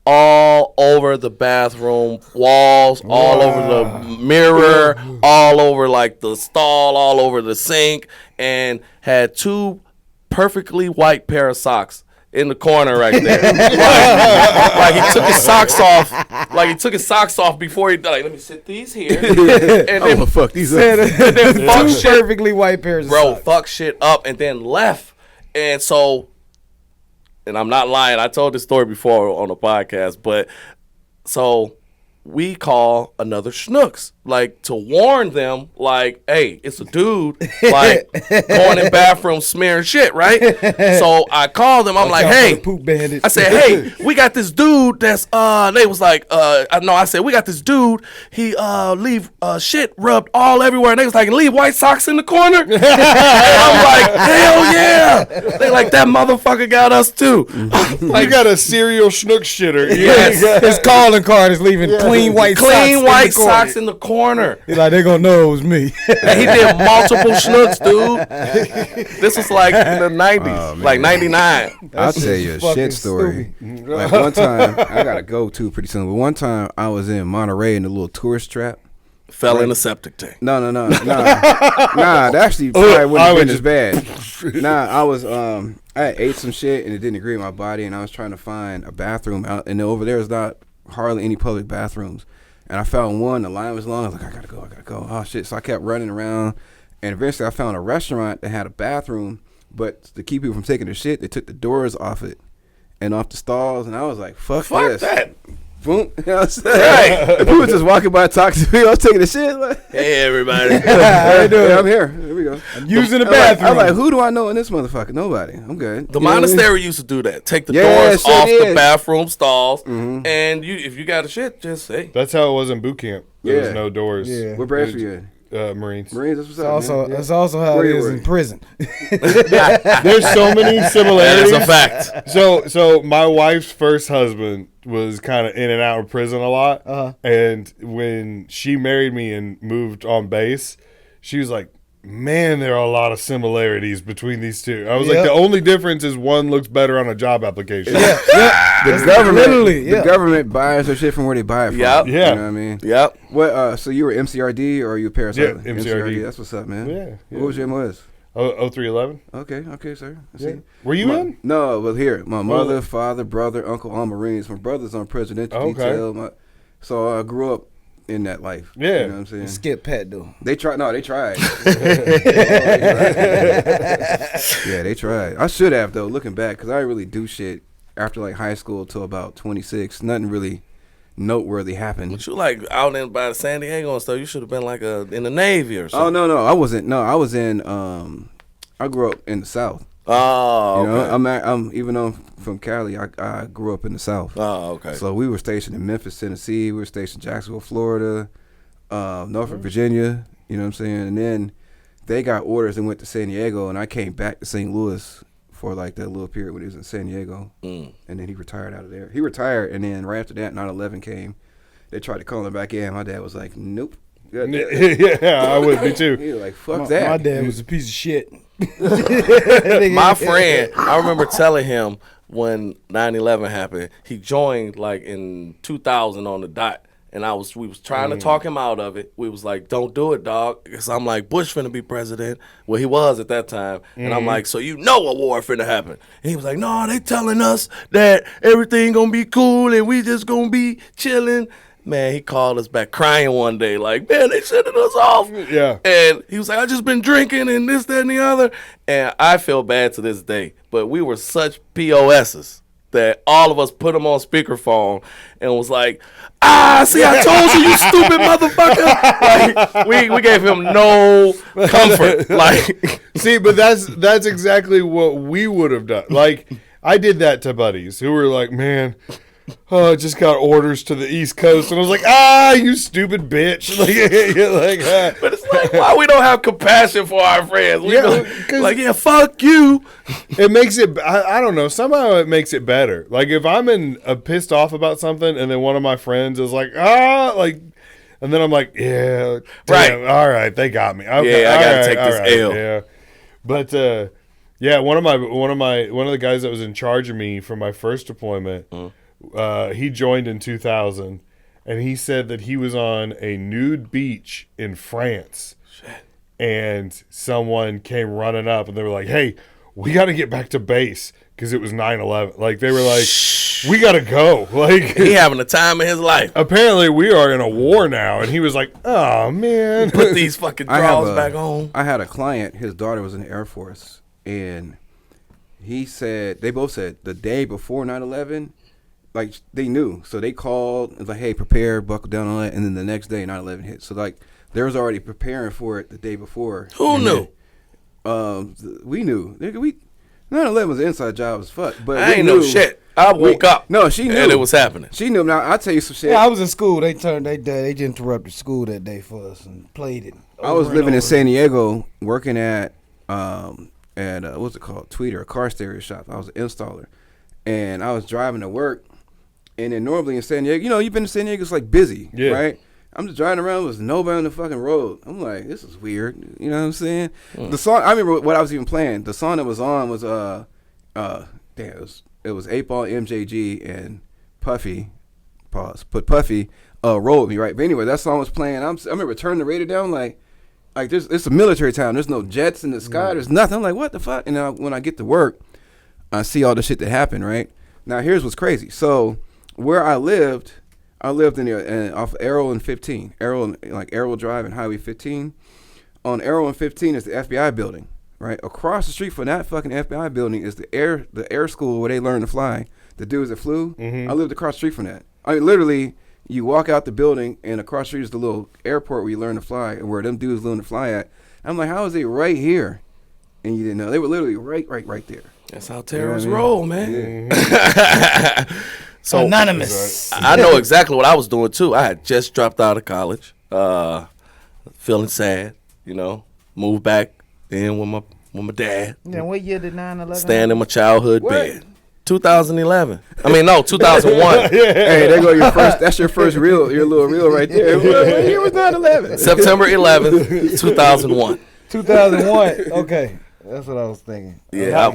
all over the bathroom walls, all over the mirror, all over like the stall, all over the sink, and had two perfectly white pair of socks in the corner right there. like he took his socks off. Like he took his socks off before he like, let me sit these here. And I'm then gonna fuck these up. then fuck Two shit, perfectly white pairs of bro, socks. fuck shit up and then left. And so, and I'm not lying, I told this story before on the podcast, but so we call another Schnucks, like to warn them, like, hey, it's a dude, like going in bathroom smearing shit, right? So I called them. I'm like, Watch out for hey, the poop bandit. I said, hey, we got this dude that's they was like, I said, we got this dude, he leave shit rubbed all everywhere, and they was like, leave white socks in the corner. And I'm like, hell yeah. They like, that motherfucker got us too. You got a serial schnook shitter. Yes. His calling card is leaving clean white socks. Clean white in the corner. socks in the corner. He's like, they gonna know it was me. And he did multiple Schnucks, dude. This was like in the 90s, like 99. I'll shit tell is you a fucking shit story. Like one time, I gotta go too pretty soon. But one time, I was in Monterey in a little tourist trap. Fell in the septic tank. No. Nah, that actually probably wouldn't have been as bad. Nah, I was I ate some shit and it didn't agree with my body, and I was trying to find a bathroom out, and over there is not hardly any public bathrooms. And I found one. The line was long. I was like, I gotta go. Oh shit! So I kept running around, and eventually I found a restaurant that had a bathroom, but to keep people from taking their shit, they took the doors off it and off the stalls, and I was like, fuck this. that. Boom. You know what I'm saying? Right. People just walking by talking to me. I was taking the shit. Like, Hey, everybody. hey, I'm here. Here we go. Using the I'm bathroom. like, who do I know in this motherfucker? Nobody. I'm good. The You know what I mean? monastery used to do that. Take the Yes, doors off it the is. bathroom stalls, and if you got a shit, just say. That's how it was in boot camp. There was Yeah. no doors. Yeah. What branch are you in? Marines. Marines, that's what's up. Also, man. that's also how Where it you is were? in prison. There's so many That similarities. is a fact. So my wife's first husband was kind of in and out of prison a lot. Uh-huh. And when she married me and moved on base, she was like, man, there are a lot of similarities between these two. I was like, Yep. the only difference is one looks better on a job application. The government, literally, yeah. the government buys their shit from where they buy it from. Yep. Yeah. You know what I mean? Yep. What? So you were MCRD or you parasite? Yeah, MCRD. That's what's up, man. Yeah, yeah. What was your MOS? 0311? Okay, sir. I Yeah. see. Were you in? No, well here, my mother, Well- father, brother, uncle, all Marines. My brother's on presidential Okay. detail. So I grew up in that life. Yeah. You know what I'm saying? Skip Pat though. They tried. No, they tried. Yeah, they tried. I should have though, looking back, because I didn't really do shit after like high school till about 26. Nothing really noteworthy happened. But you like out in by San Diego and stuff. You should have been like in the Navy or Oh something. no, I wasn't. No, I was in. I grew up in the South. Oh, You okay. know, I'm even though I'm from Cali, I grew up in the South. Oh, okay. So we were stationed in Memphis, Tennessee. We were stationed in Jacksonville, Florida. Norfolk, Virginia. You know what I'm saying? And then they got orders and went to San Diego, and I came back to St. Louis for like that little period when he was in San Diego. And then he retired out of there. He retired, and then right after that, 9/11 came. They tried to call him back in. My dad was like, nope. Yeah, I would be too. He was like, fuck that. My dad was a piece of shit. My friend, I remember telling him when 9/11 happened, he joined like in 2000 on the dot. And we was trying to talk him out of it. We was like, don't do it, dog. Because I'm like, Bush finna be president. Well, he was at that time. And I'm like, so you know a war finna happen. And he was like, no, they telling us that everything gonna be cool and we just gonna be chilling. Man, he called us back crying one day, like, man, they sending us off. Yeah. And he was like, I just been drinking and this, that, and the other. And I feel bad to this day. But we were such POSs that all of us put him on speakerphone and was like, see, I told you, you stupid motherfucker. Like, we gave him no comfort. Like, see, but that's exactly what we would have done. Like, I did that to buddies who were like, man, I just got orders to the East Coast. And I was like, you stupid bitch. Like, but it's like, why we don't have compassion for our friends? We like, yeah, fuck you. It makes it, I don't know, somehow it makes it better. Like, if I'm pissed off about something and then one of my friends is like, like, and then I'm like, yeah, damn, right. All right, they got me. Okay, yeah, I got to take this L. Yeah. But, yeah, one of the guys that was in charge of me for my first deployment, he joined in 2000, and he said that he was on a nude beach in France. Shit. And someone came running up, and they were like, hey, we got to get back to base because it was 9/11. Like, they were like, we got to go. Like, he having the time of his life. Apparently, we are in a war now. And he was like, oh, man. Put these fucking drawers back on. I had a client, his daughter was in the Air Force, and they both said the day before 9/11, like, they knew. So they called and was like, hey, prepare, buckle down on it. And then the next day, 9/11 hit. So, like, they was already preparing for it the day before. Who knew? We knew. 9/11 was an inside job as fuck. But I ain't know shit. I woke up. No, she knew. And it was happening. She knew. Now, I'll tell you some shit. Yeah, I was in school. They just interrupted school that day for us and played it. I was living in San Diego working at what's it called? Tweeter, a car stereo shop. I was an installer. And I was driving to work. And then normally in San Diego, you've been to San Diego, it's like busy, right? I'm just driving around, there's nobody on the fucking road. I'm like, this is weird. You know what I'm saying? The song, I remember what I was even playing. The song that was on was it was 8-Ball, MJG, and Puffy. Pause. Put Puffy roll with me, right? But anyway, that song was playing. I remember turning the radio down, like it's a military town. There's no jets in the sky. There's nothing. I'm like, what the fuck? And when I get to work, I see all the shit that happened, right? Now here's what's crazy. So where I lived in off Arrow and 15, Arrow Drive and Highway 15. On Arrow and 15 is the FBI building, right? Across the street from that fucking FBI building is the air school where they learn to fly. The dudes that flew. I lived across the street from that. I mean, literally, you walk out the building and across the street is the little airport where you learn to fly and where them dudes learn to fly at. I'm like, how is it right here? And you didn't know. They were literally right there. That's how terrorists roll, man. So anonymous. I know exactly what I was doing too. I had just dropped out of college, feeling sad. Moved back in with my dad. Yeah, what year did 9/11? Staying in my childhood bed. 2011. I mean, no, 2001. Hey, there go your first. That's your first reel. Your little reel right there. What year was 9/11? September 11th, 2001. 2001. Okay. That's what I was thinking. Yeah.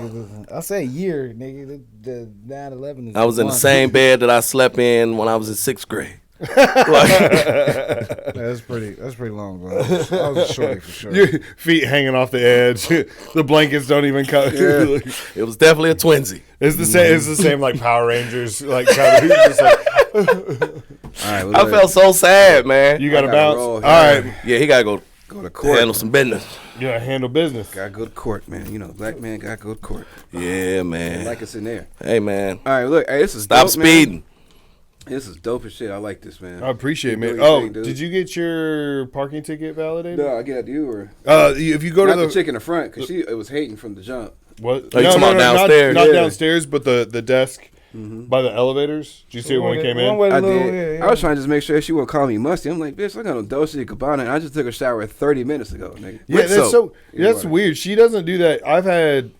I say year, nigga. The 9/11 is. I was in the same bed that I slept in when I was in 6th grade. That's pretty long, bro. I was a shorty for sure. Your feet hanging off the edge. The blankets don't even cover. Yeah. It was definitely a twinsy. It's the same. It's the same like Power Rangers. Like, kind of, just like all right, well, I felt so sad, man. You got to bounce. Roll, all right. Yeah, he got to go to court. Handle some business. You got to handle business. Got to go to court, man. Black man got to go to court. Yeah, man. Like it's in there. Hey, man. All right, look. Hey, this is Stop dope, speeding. Man. This is dope as shit. I like this, man. I appreciate it, man. Thing, did you get your parking ticket validated? No, I get it to you or if you go not to the chick in the front because it was hating from the jump. What? Oh, you talking about downstairs? Not downstairs, but the desk by the elevators? Did you see it when we came in? I did. I was trying to just make sure she wouldn't call me musty. I'm like, bitch, I got no Dolce & Gabbana, and I just took a shower 30 minutes ago, nigga. Yeah, that's weird. She doesn't do that. I've had,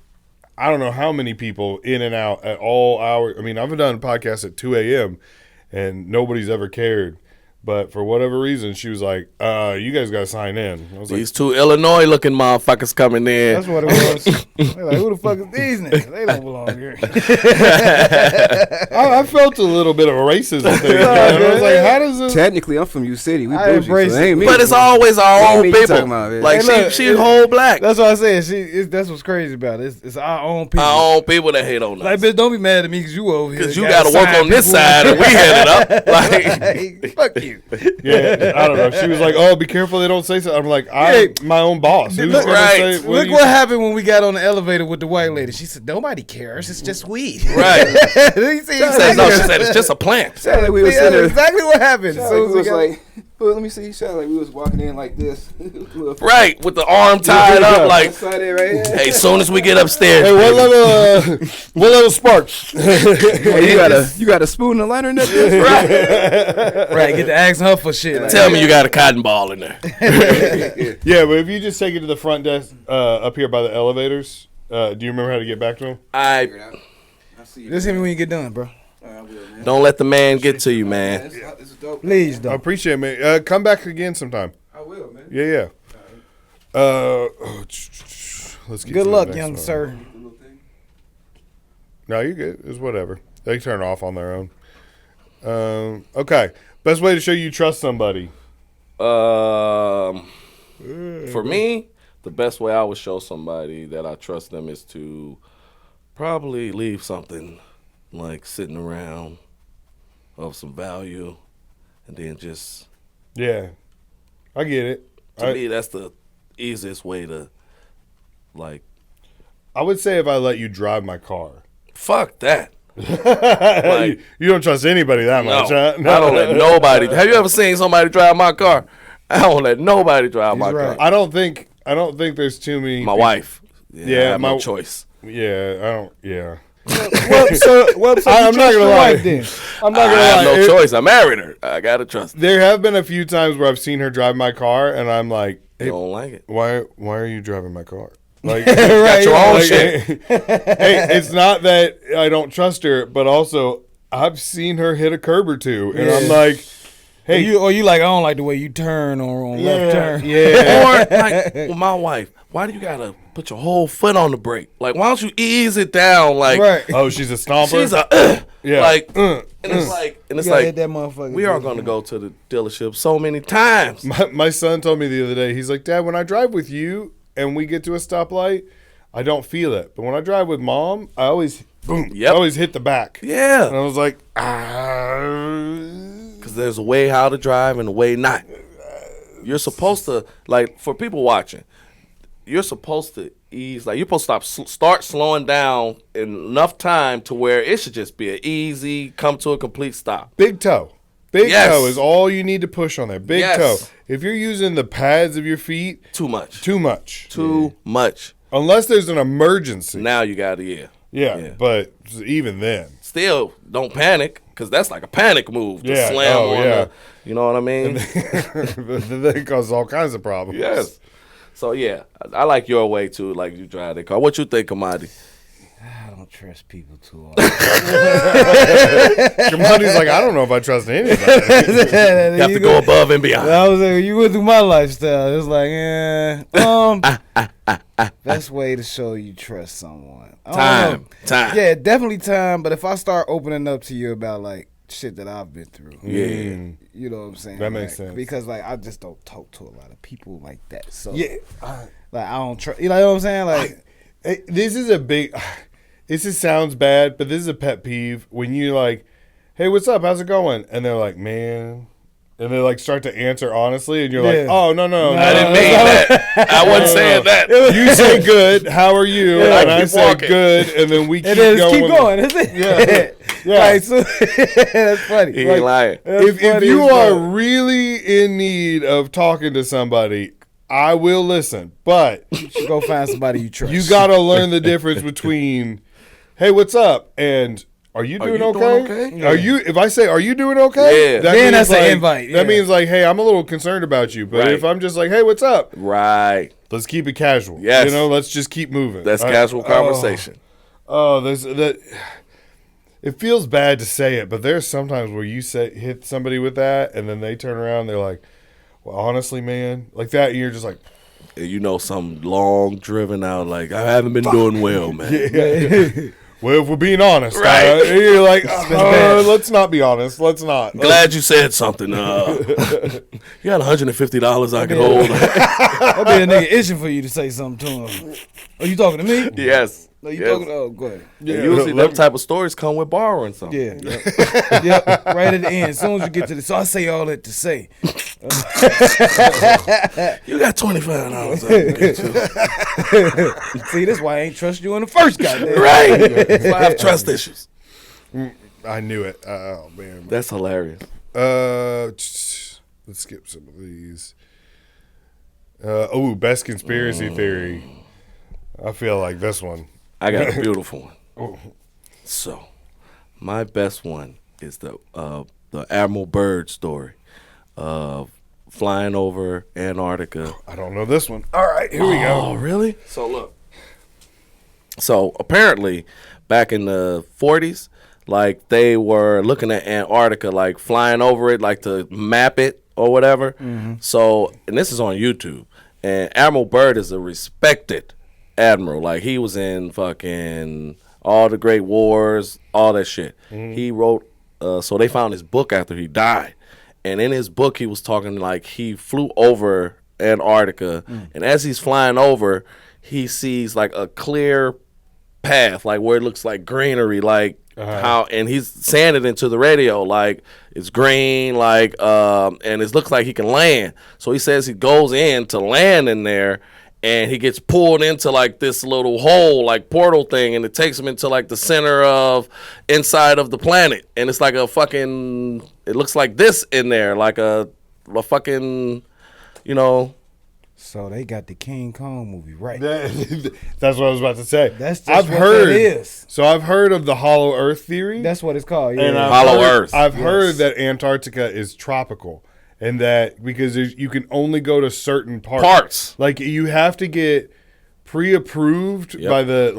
I don't know how many people in and out at all hours. I mean, I've done podcasts at 2 a.m., and nobody's ever cared. But for whatever reason, she was like, you guys got to sign in. I was These two Illinois-looking motherfuckers coming in. That's what it was. They're like, who the fuck is these niggas? They don't belong here. I felt a little bit of a racism thing. I was like, how does this... Technically, I'm from U City. We I bougie, so embrace it ain't me. But it's always our own me you people. talking about, man. Like, Hey, look, she's whole black. That's what I said. That's what's crazy about it. It's our own people. Our own people that hate on us. Like, bitch, don't be mad at me because you over here. Because you got to work on this side and we headed up. Like, fuck you. Yeah, I don't know. She was like, oh, be careful they don't say something. I'm like, I'm my own boss. Who's Look, gonna right. say, Look what happened when we got on the elevator with the white lady. She said, nobody cares. It's just weed. right. He She said, no, she said, it's just a plant. Sounded like we was Yeah, sitting that's there. exactly what happened. Sounded So like we was like, well, let me see. Sounded like we was walking in like this. Right, with the arm tied up. Like, Right here. hey, as soon as we get upstairs. Hey, what level Sparks? Hey, you got a spoon and a lighter in that bitch? Right, get to asking her for shit. Like, Tell me you got a cotton ball in there. Yeah, but if you just take it to the front desk up here by the elevators, do you remember how to get back to them? I just hit me when you get done, bro. don't let the man get to you, man. It's dope. Please I don't. appreciate it, man. Come back again sometime. I will, man. Yeah. Let's get Good to the luck, next young one. sir. No, you're good. It's whatever. They turn off on their own. Okay. Best way to show you trust somebody. For me, the best way I would show somebody that I trust them is to probably leave something like sitting around of some value, and then just Yeah. I get it. to me that's the easiest way to like. I would say if I let you drive my car. Fuck that. Like, you don't trust anybody that no, much, huh? I don't let nobody. Have you ever seen somebody drive my car? I don't let nobody drive my right. car. I don't think there's too many. My wife. Yeah, I have no my- choice. Yeah, I don't. Yeah. So I'm not gonna lie. Then. I'm I not gonna have lie. no choice. I married her. I gotta trust her. There have been a few times where I've seen her drive my car, and I'm like, You hey, don't like it. why are you driving my car? Like, Got your own like, shit. Hey, it's not that I don't trust her, but also I've seen her hit a curb or two, and I'm like, hey, you like, I don't like the way you turn on left turn. yeah. Or like with my wife, why do you gotta put your whole foot on the brake? Like, why don't you ease it down? Like, Right. Oh, she's a stomper. she's a yeah. like, and it's like, You gotta hit that motherfucker. we are gonna go to the dealership so many times. My son told me the other day, he's like, Dad, when I drive with you and we get to a stoplight, I don't feel it. But when I drive with Mom, I always, boom, Yep. I always hit the back. And Yeah, I was like, because there's a way how to drive and a way not. You're supposed to, like, for people watching, you're supposed to ease, like, you're supposed to start slowing down in enough time to where it should just be an easy, come to a complete stop. big toe. Big Yes. toe is all you need to push on there. Big Yes. toe. If you're using the pads of your feet, Too much. too much. Too much. Unless there's an emergency. Now you got to, yeah. Yeah, but even then. Still, don't panic, because that's like a panic move to Yeah. slam Oh, on yeah. the, you know what I mean? That causes all kinds of problems. Yes. So, yeah, I like your way, too, like you drive the car. What you think, Khamandi? I don't trust people too often. Khamandi's like, I don't know if I trust anybody. You have to go above and beyond. I was like, you went through my lifestyle. It's like, best way to show you trust someone. I don't know. Time. Yeah, definitely time. But if I start opening up to you about like shit that I've been through, Yeah. you know what I'm saying? That makes Like, sense. Because like I just don't talk to a lot of people like that. So Yeah. like I don't trust. You know what I'm saying? Like This is a big. This just sounds bad, but this is a pet peeve when you like, hey, what's up? How's it going? And they're like, man. And they like start to answer honestly, and you're like, Yeah. oh no, I didn't mean that. I wasn't saying that. You say good. How are you? Yeah, and I keep say walking. good, and then we keep and then going. keep going. Is it? Yeah. Like, so, that's funny. He Like, ain't lying. that's If funny you as are fuck. really in need of talking to somebody, I will listen. But Go find somebody you trust. you got to learn the difference between, hey, what's up? And are you Are doing you okay? doing okay? Are you? If I say, are you doing okay? Yeah. That Then means that's an invite, yeah. That means like, hey, I'm a little concerned about you. But Right. if I'm just like, hey, what's up? Right. Let's keep it casual. Yes. You know, let's just keep moving. That's casual conversation. There's that. It feels bad to say it, but there's sometimes where you hit somebody with that, and then they turn around, and they're like, "Well, honestly, man, like that," and you're just like, And you know, some long driven out, like, I haven't been doing well, man. "Yeah." Well, if we're being honest, Right. you're like, let's not be honest. Let's not. Glad you said something. You got $150 I can hold. That'd be a nigga itching for you to say something to him. Are you talking to me? Yes. No, you Yes. talking? Oh, go ahead. Yeah, And usually let them me- type of stories come with borrowing something. Yeah. Yep. Right at the end. As soon as you get to this, so I say all that to say. You got $25 I can get you. See, that's why I ain't trust you in the first goddamn. Right. That's why I have trust issues. I knew it. Oh man. That's hilarious. Let's skip some of these. Best conspiracy theory. I feel like this one. I got a beautiful one. So, my best one is the Admiral Byrd story of flying over Antarctica. I don't know this one. All right, here we go. Oh, really? So look. So apparently, back in the 40s, like they were looking at Antarctica, like flying over it, like to map it or whatever. So, and this is on YouTube. And Admiral Byrd is a respected admiral. Like he was in fucking all the great wars, all that shit. He wrote. So they found his book after he died. And in his book, he was talking like he flew over Antarctica, and as he's flying over, he sees like a clear path, like where it looks like greenery, like how, and he's saying it into the radio, like it's green, like, and it looks like he can land. So he says he goes in to land in there, and he gets pulled into like this little hole, like portal thing, and it takes him into like the center of inside of the planet, and it's like a fucking, it looks like this in there, like a fucking, you know. So they got the King Kong movie right. That's what I was about to say. That's just I've what heard. that is. So I've heard of the Hollow Earth theory. That's what it's called. Yeah. and I've Hollow heard, Earth. I've heard that Antarctica is tropical, and that because you can only go to certain parts. Like you have to get pre-approved by the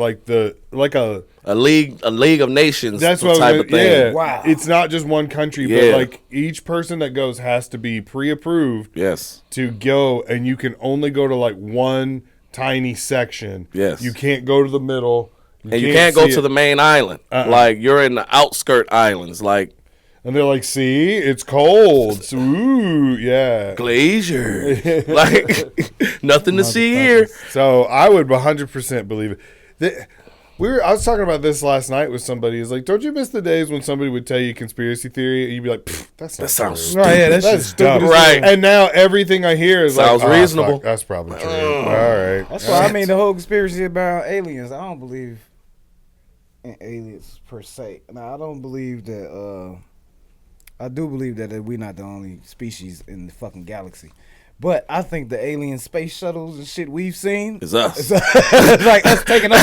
A League of Nations that's type what of thing. Yeah, Wow. It's not just one country, Yeah. but like each person that goes has to be pre-approved Yes. to go, and you can only go to like one tiny section. Yes. You can't go to the middle. And you can't go see to it. the main island. Like you're in the outskirt islands, like And they're like, see, it's cold. So, ooh, yeah. glacier. Like nothing to see here. So I would 100% believe it. I was talking about this last night with somebody. He's like, don't you miss the days when somebody would tell you conspiracy theory and you'd be like, that's not That sounds true. stupid. Right, yeah, that's That's just stupid. dumb. Right. And now everything I hear is Sounds like, reasonable. fuck, that's probably true. All right. That's why I mean the whole conspiracy about aliens. I don't believe in aliens per se. Now I don't believe that. I do believe that we're not the only species in the fucking galaxy. But I think the alien space shuttles and shit we've seen It's us. it's like us taking off.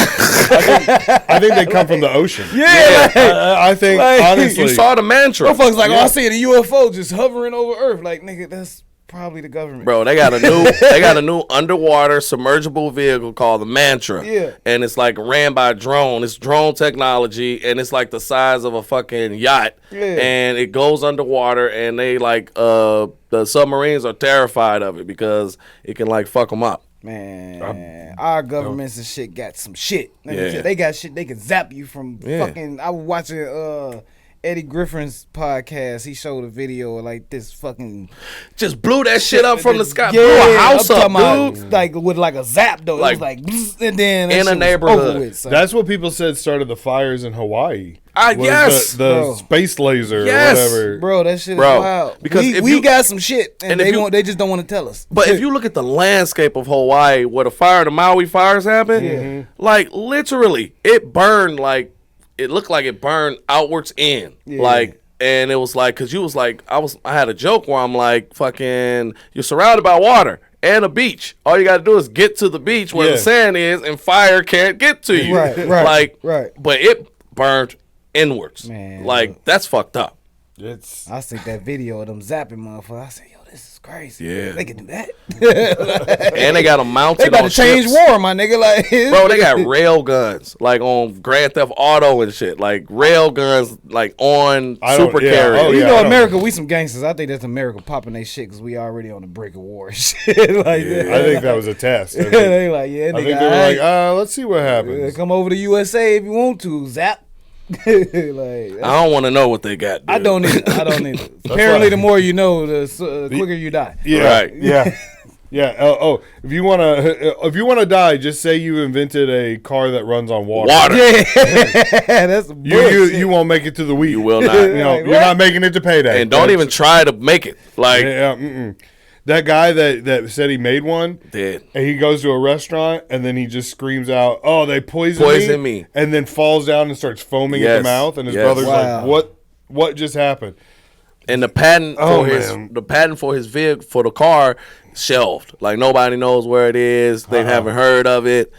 I think they come from the ocean. Yeah, I think, like, honestly. You saw the mantra. motherfuckers like, oh, I see a UFO just hovering over Earth. Like, nigga, that's probably the government. Bro, they got a new underwater submergible vehicle called the Mantra. Yeah. And it's like ran by a drone. It's drone technology, and it's like the size of a fucking yacht. Yeah. And it goes underwater, and they like the submarines are terrified of it because it can like fuck them up. Man, our governments and shit got some shit. Let me Yeah. tell you, they got shit they can zap you from fucking. I was watching Eddie Griffin's podcast. He showed a video of like this fucking Just blew that shit up from the sky. Yeah, Blew a house I'm up, talking dude. about, like with like a zap though. Like, it was like bzz, and then that in a shit was neighborhood. over with, son. That's what people said started the fires in Hawaii. Was yes. The Bro. space laser Yes. or whatever. Bro, that shit Bro, is wild. because if we you- got some shit, and and if they you- they just don't want to tell us. But if you look at the landscape of Hawaii, where the Maui fires happened, like literally, it burned like it looked like it burned outwards in, like, and it was like, cause you was like, I had a joke where I'm like, fucking, you're surrounded by water and a beach. All you got to do is get to the beach where Yeah. the sand is, and fire can't get to you. Right, like, right. But it burned inwards. Man, like that's fucked up. I seen that video of them zapping motherfuckers. I said, yo, this is crazy. Yeah. They can do that. And they got them mounted. They about on to change ships. war, my nigga. Like, Bro, they got rail guns like on Grand Theft Auto and shit. Like rail guns like on super carriers. Oh, you yeah, know, I don't- America, we some gangsters. I think that's America popping their shit because we already on the brink of war and shit. Like that. I think that was a test. I think, They like, yeah, I think nigga, they were like, alright. let's see what happens. Come over to USA if you want to, zap. Like, I don't want to know what they got. Dude. I don't either. Apparently, why- the more you know, the quicker you die. Yeah, Right. yeah, yeah. If you wanna die, just say you invented a car that runs on water. Water. Yeah, that's You won't make it to the week. You will not. You know, Like, you're what? not making it to payday. And don't even try to make it. Like Yeah, that guy that said he made one. dead. And he goes to a restaurant and then he just screams out, "Oh, they poisoned me!" And then falls down and starts foaming at Yes. the mouth. And his Yes. brother's Wow. like, "What just happened?" And the patent Oh, for the patent for his vehicle for the car shelved. Like nobody knows where it is. They haven't heard of it.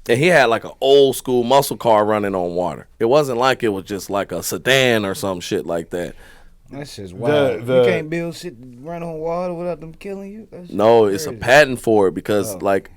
And he had like an old school muscle car running on water. It wasn't like it was just like a sedan or some shit like that. That's just wild. The- You can't build shit to run on water without them killing you. That's No, it's a crazy. patent for it because like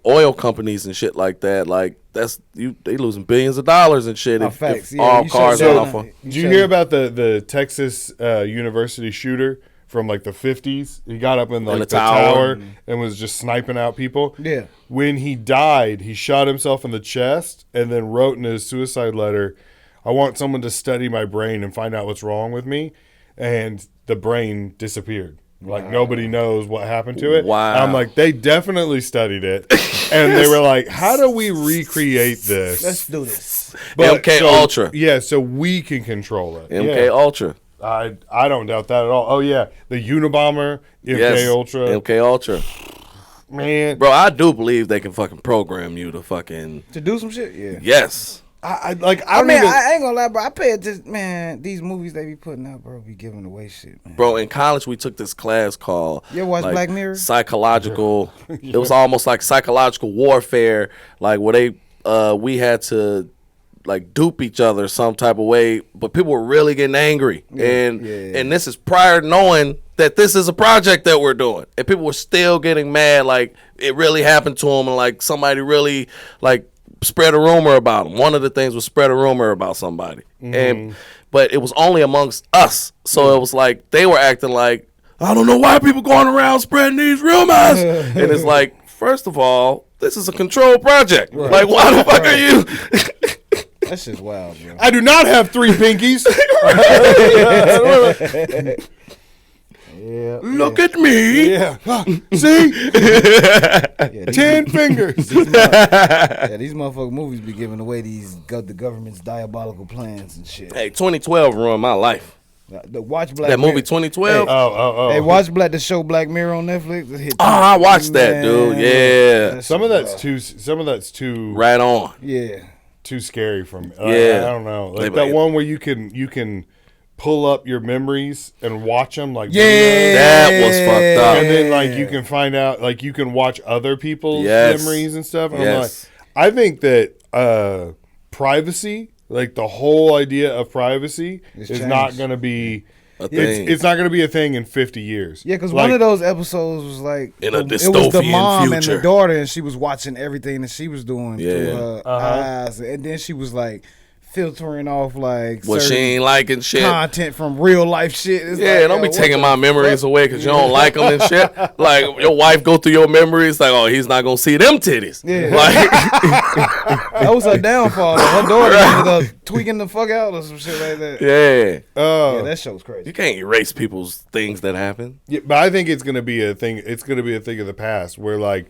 oil companies and shit like that, like they losing billions of dollars and shit if Facts. Yeah, all you cars shut are down off. Of, Did you hear about the Texas University shooter from like the 50s? He got up in like the the tower. tower and was just sniping out people. Yeah. When he died, he shot himself in the chest and then wrote in his suicide letter, "I want someone to study my brain and find out what's wrong with me." And the brain disappeared. Like nobody knows what happened to it. Wow. And I'm like, they definitely studied it, and they were like, "How do we recreate this?" Let's do this. MK Ultra. Yeah, so we can control it. MK Yeah. Ultra. I don't doubt that at all. Oh yeah, the Unabomber, MK Yes. Ultra, MK Ultra. man. Bro, I do believe they can fucking program you to fucking To do some shit? Yeah. yes. I I don't mean, even. I ain't gonna lie, bro. I pay attention, man. These movies they be putting out, bro, be giving away shit, man. Bro, in college we took this class called You ever watch Black Mirror? Psychological. It was almost like psychological warfare, like where we had to like dupe each other some type of way, but people were really getting angry. And this is prior to knowing that this is a project that we're doing. And people were still getting mad like it really happened to them and like somebody really like spread a rumor about them. One of the things was spread a rumor about somebody. But it was only amongst us. So it was like they were acting like, I don't know why people going around spreading these rumors. And it's like, first of all, this is a controlled project. Like, why the fuck are you? That shit's wild, bro. I do not have 3 pinkies. Yeah. Look at me. Yeah. See? Yeah, 10 fingers. yeah, these motherfucking movies be giving away the government's diabolical plans and shit. Hey, 2012 ruined my life. Watch Black That Mirror. movie 2012. Oh. Hey, watch the show Black Mirror on Netflix. It hit I watched that, dude. Yeah. Some of that's too Right on. Yeah. too scary for me. Yeah. I don't know. Like They- that one where you can pull up your memories and watch them like Yeah. videos. That was fucked up. And then like you can find out like you can watch other people's Yes. memories and stuff. And Yes. I'm like, I think that privacy, like the whole idea of privacy, It's is changed. not going to be. A thing. It's not going to be a thing in 50 years. Yeah, because Like, one of those episodes was like In a it was the dystopian mom and future. the daughter, and she was watching everything that she was doing through Yeah. her eyes, and then she was like filtering off like What she certain ain't liking shit. content from real life shit. It's Yeah, like, don't be yo, taking what my the memories away because you don't like them and shit. Like your wife go through your memories, like, oh, he's not gonna see them titties. Yeah. Like, That was her downfall. Her daughter ended up tweaking the fuck out or some shit like that. yeah, Yeah, that show's crazy. you can't erase people's things that happen. Yeah, but I think it's going to be a thing. It's going to be a thing of the past where like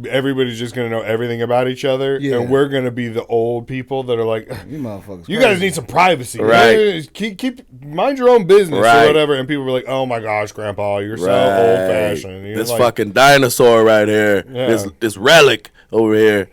everybody's just going to know everything about each other, Yeah. and we're going to be the old people that are like, You motherfuckers. you crazy. guys need some privacy, Right. Keep mind your own business Right. or whatever. And people were like, "Oh my gosh, Grandpa, you're so Right. old fashioned." This fucking dinosaur right here, Yeah. this relic over here.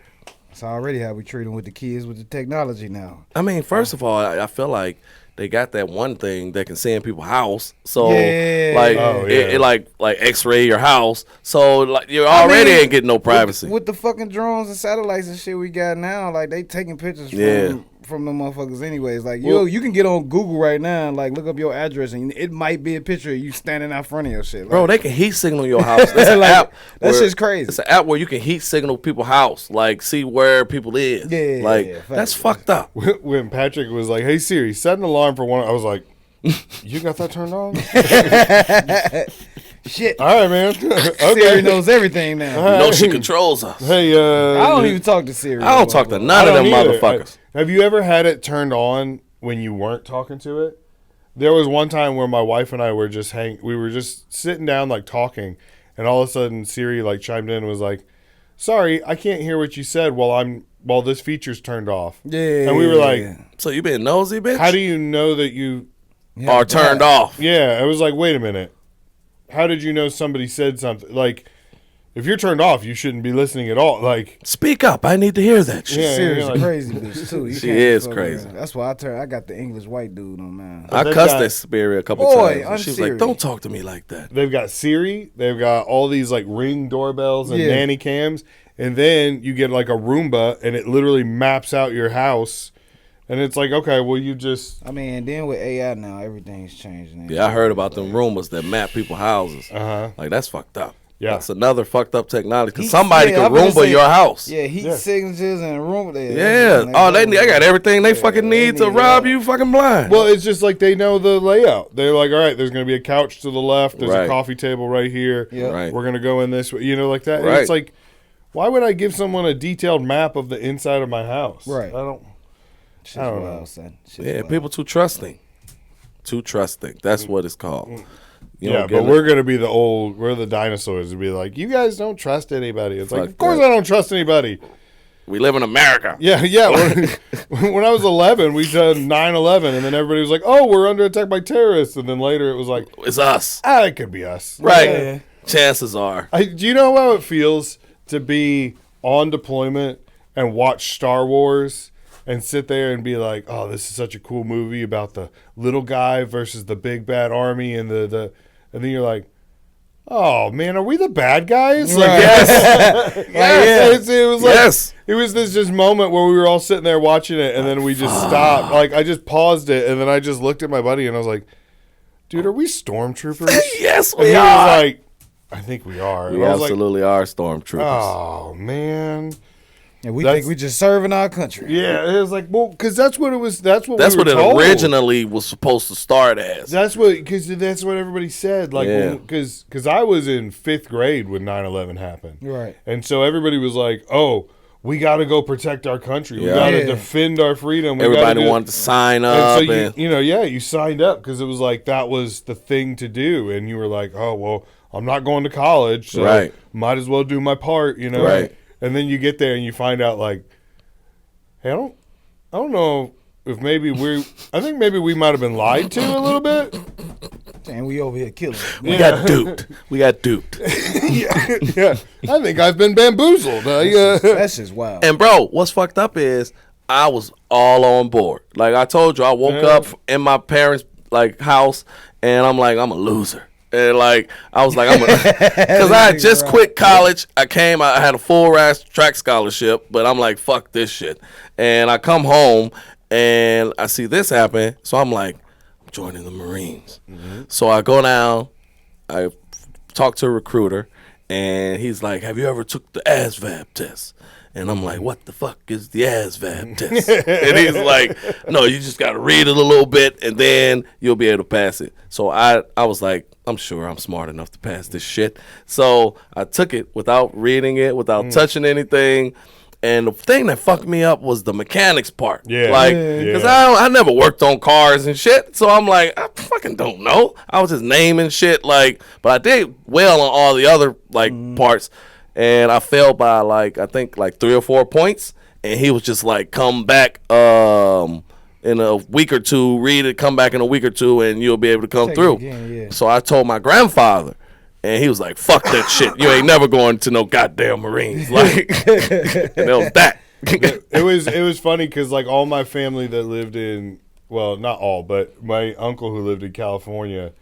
It's already how we treat them with the kids with the technology now. I mean, first of all, I feel like they got that one thing that can see in people's house. So Yeah. like Oh, it yeah. like X-ray your house. So like you already ain't getting no privacy. With the fucking drones and satellites and shit we got now, like they taking pictures Yeah. from them motherfuckers anyways. Like, you can get on Google right now and, like, look up your address, and it might be a picture of you standing out front of your shit. Like, bro, they can heat signal your house. That's an app. That shit's crazy. It's an app where you can heat signal people's house, like, see where people is. Yeah, like, yeah, that's fucked up. When Patrick was like, "Hey Siri, set an alarm for 1," I was like, "You got that turned on?" Shit. All right, man. Okay. Siri knows everything now. You know she controls us. Hey, I don't even talk to Siri. I don't talk to none I of them don't either. motherfuckers. Have you ever had it turned on when you weren't talking to it? There was one time where my wife and I were just we were just sitting down, like, talking, and all of a sudden Siri, like, chimed in and was like, "Sorry, I can't hear what you said while this feature's turned off." Yeah. And we were like, So you been nosy, bitch? "How do you know that you Are turned off. Yeah, I was like, "Wait a minute. How did you know somebody said something?" Like, if you're turned off, you shouldn't be listening at all. Like, Speak up. I need to hear that shit. Yeah, Siri's like- crazy bitch too. You She can't is fuck crazy. with her. That's why I got the English white dude on mine. I They've cussed got- that Siri a couple Boy, times. And she was like, unserious. don't talk to me like that. they've got Siri, they've got all these, like, Ring doorbells and Yeah. nanny cams, and then you get, like, a Roomba, and it literally maps out your house, and it's like, okay, well, you just I mean, then with AI now, everything's changing. Yeah, I heard about them rumors that map people's houses. Uh-huh. Like, that's fucked up. Yeah. That's another fucked up technology. Because Heat- somebody yeah, can I'm gonna Roomba say- your house. Yeah, heat Yeah. signatures and room. Yeah. Oh, they got everything they fucking they need to need rob all- you fucking blind. Well, it's just like they know the layout. They're like, all right, there's going to be a couch to the left. There's Right. a coffee table right here. Yeah. Right. We're going to go in this way, like that. And Right. it's like, why would I give someone a detailed map of the inside of my house? Right. I don't. Shit's I don't wild, know. son. Shit's Yeah, wild. people too trusting. Too trusting. That's what it's called. You Yeah, don't get but it. we're going to be we're the dinosaurs to be like, you guys don't trust anybody. It's like, Fuck of course that. I don't trust anybody. We live in America. Yeah, yeah. When I was 11, we did 9/11, and then everybody was like, oh, we're under attack by terrorists. And then later it was like, It's us. it could be us. Right. Yeah. Chances are. Do you know how it feels to be on deployment and watch Star Wars and sit there and be like, oh, this is such a cool movie about the little guy versus the big bad army, and and then you're like, oh man, are we the bad guys? Like, Right. yes, It was like, Yes. it was this just moment where we were all sitting there watching it, and then we just stopped. Like, I just paused it, and then I just looked at my buddy, and I was like, dude, are we stormtroopers? Yes, And we he are. was like, I think we are. We And I was like, absolutely are stormtroopers. oh man, And we That's- think we just serving our country. yeah. It was like, well, because that's what it was. That's what That's we were what it told. originally was supposed to start as. That's what everybody said. Like, Yeah. because I was in 5th grade when 9/11 happened, Right. and so everybody was like, oh, we got to go protect our country. We Yeah. got to Yeah. defend our freedom. We Everybody gotta do-" wanted to sign And up. so And you signed up because it was like that was the thing to do, and you were like, oh well, I'm not going to college, so Right. might as well do my part, Right. And then you get there and you find out like, hey, I don't know if I think maybe we might have been lied to a little bit. And we over here killing. we got duped. We got duped. Yeah, I think I've been bamboozled. That's just wild. And bro, what's fucked up is I was all on board. Like I told you, I woke Yeah. up in my parents' like house, and I'm like, I'm a loser. And like I was like, because I had just quit college. I had a full ride track scholarship, but I'm like, fuck this shit. And I come home and I see this happen, so I'm like, I'm joining the Marines. So I go down, I talk to a recruiter, and he's like, have you ever took the ASVAB test? And I'm like, what the fuck is the ASVAB test? And he's like, no, you just got to read it a little bit, and then you'll be able to pass it. So I was like, I'm sure I'm smart enough to pass this shit. So I took it without reading it, without touching anything. And the thing that fucked me up was the mechanics part. Yeah. Like, Yeah. because I never worked on cars and shit. So I'm like, I fucking don't know. I was just naming shit. Like, but I did well on all the other, like, parts. And I failed by, like, I think, like 3 or 4 points. And he was just like, come back in a week or two, read it, come back in a week or two, and you'll be able to come Check it through. again, yeah. So I told my grandfather. And he was like, fuck that shit. You ain't never going to no goddamn Marines. Like, and it was that. it was funny because like all my family that lived in, well, not all, but my uncle who lived in California,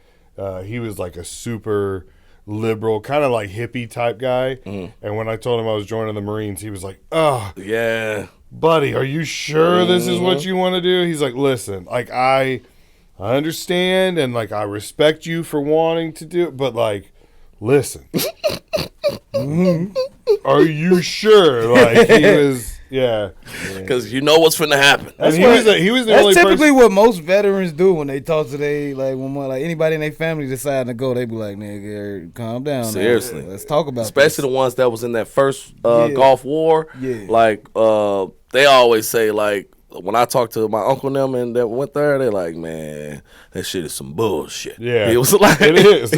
he was like a super liberal, kind of like hippie type guy. And when I told him I was joining the Marines, he was like, oh, Yeah. buddy, are you sure this is what you want to do? He's like, listen, like I understand and like I respect you for wanting to do it, but like, listen, are you sure? Like he was, yeah, because you know what's finna happen. and he was the That's only typically person. what most veterans do when they talk to when anybody in their family decide to go, they be like, nigga, calm down. now. Seriously. Let's talk about Especially the ones that was in that first Gulf War. Yeah. Like they always say, like, when I talk to my uncle and them and that went there, they're like, man, that shit is some bullshit. Yeah, He was like, it is.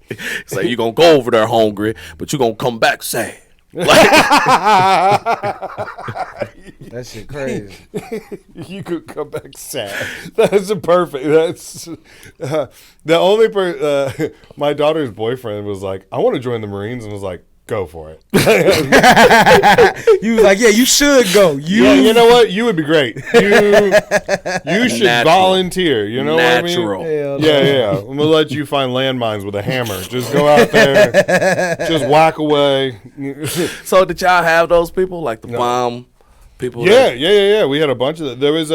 it's like, you gonna go over there hungry, but you gonna come back sad. Like, That shit crazy. You could come back sad. That's a perfect. That's the only my daughter's boyfriend was like, I want to join the Marines, and was like, go for it. You was like, yeah, you should go. You know what? You would be great. You should Natural. volunteer. You know natural. what I mean? Hell no. Yeah. I'm gonna let you find landmines with a hammer. Just go out there, just whack away. So did y'all have those people, like the bomb people? Yeah. We had a bunch of that. There was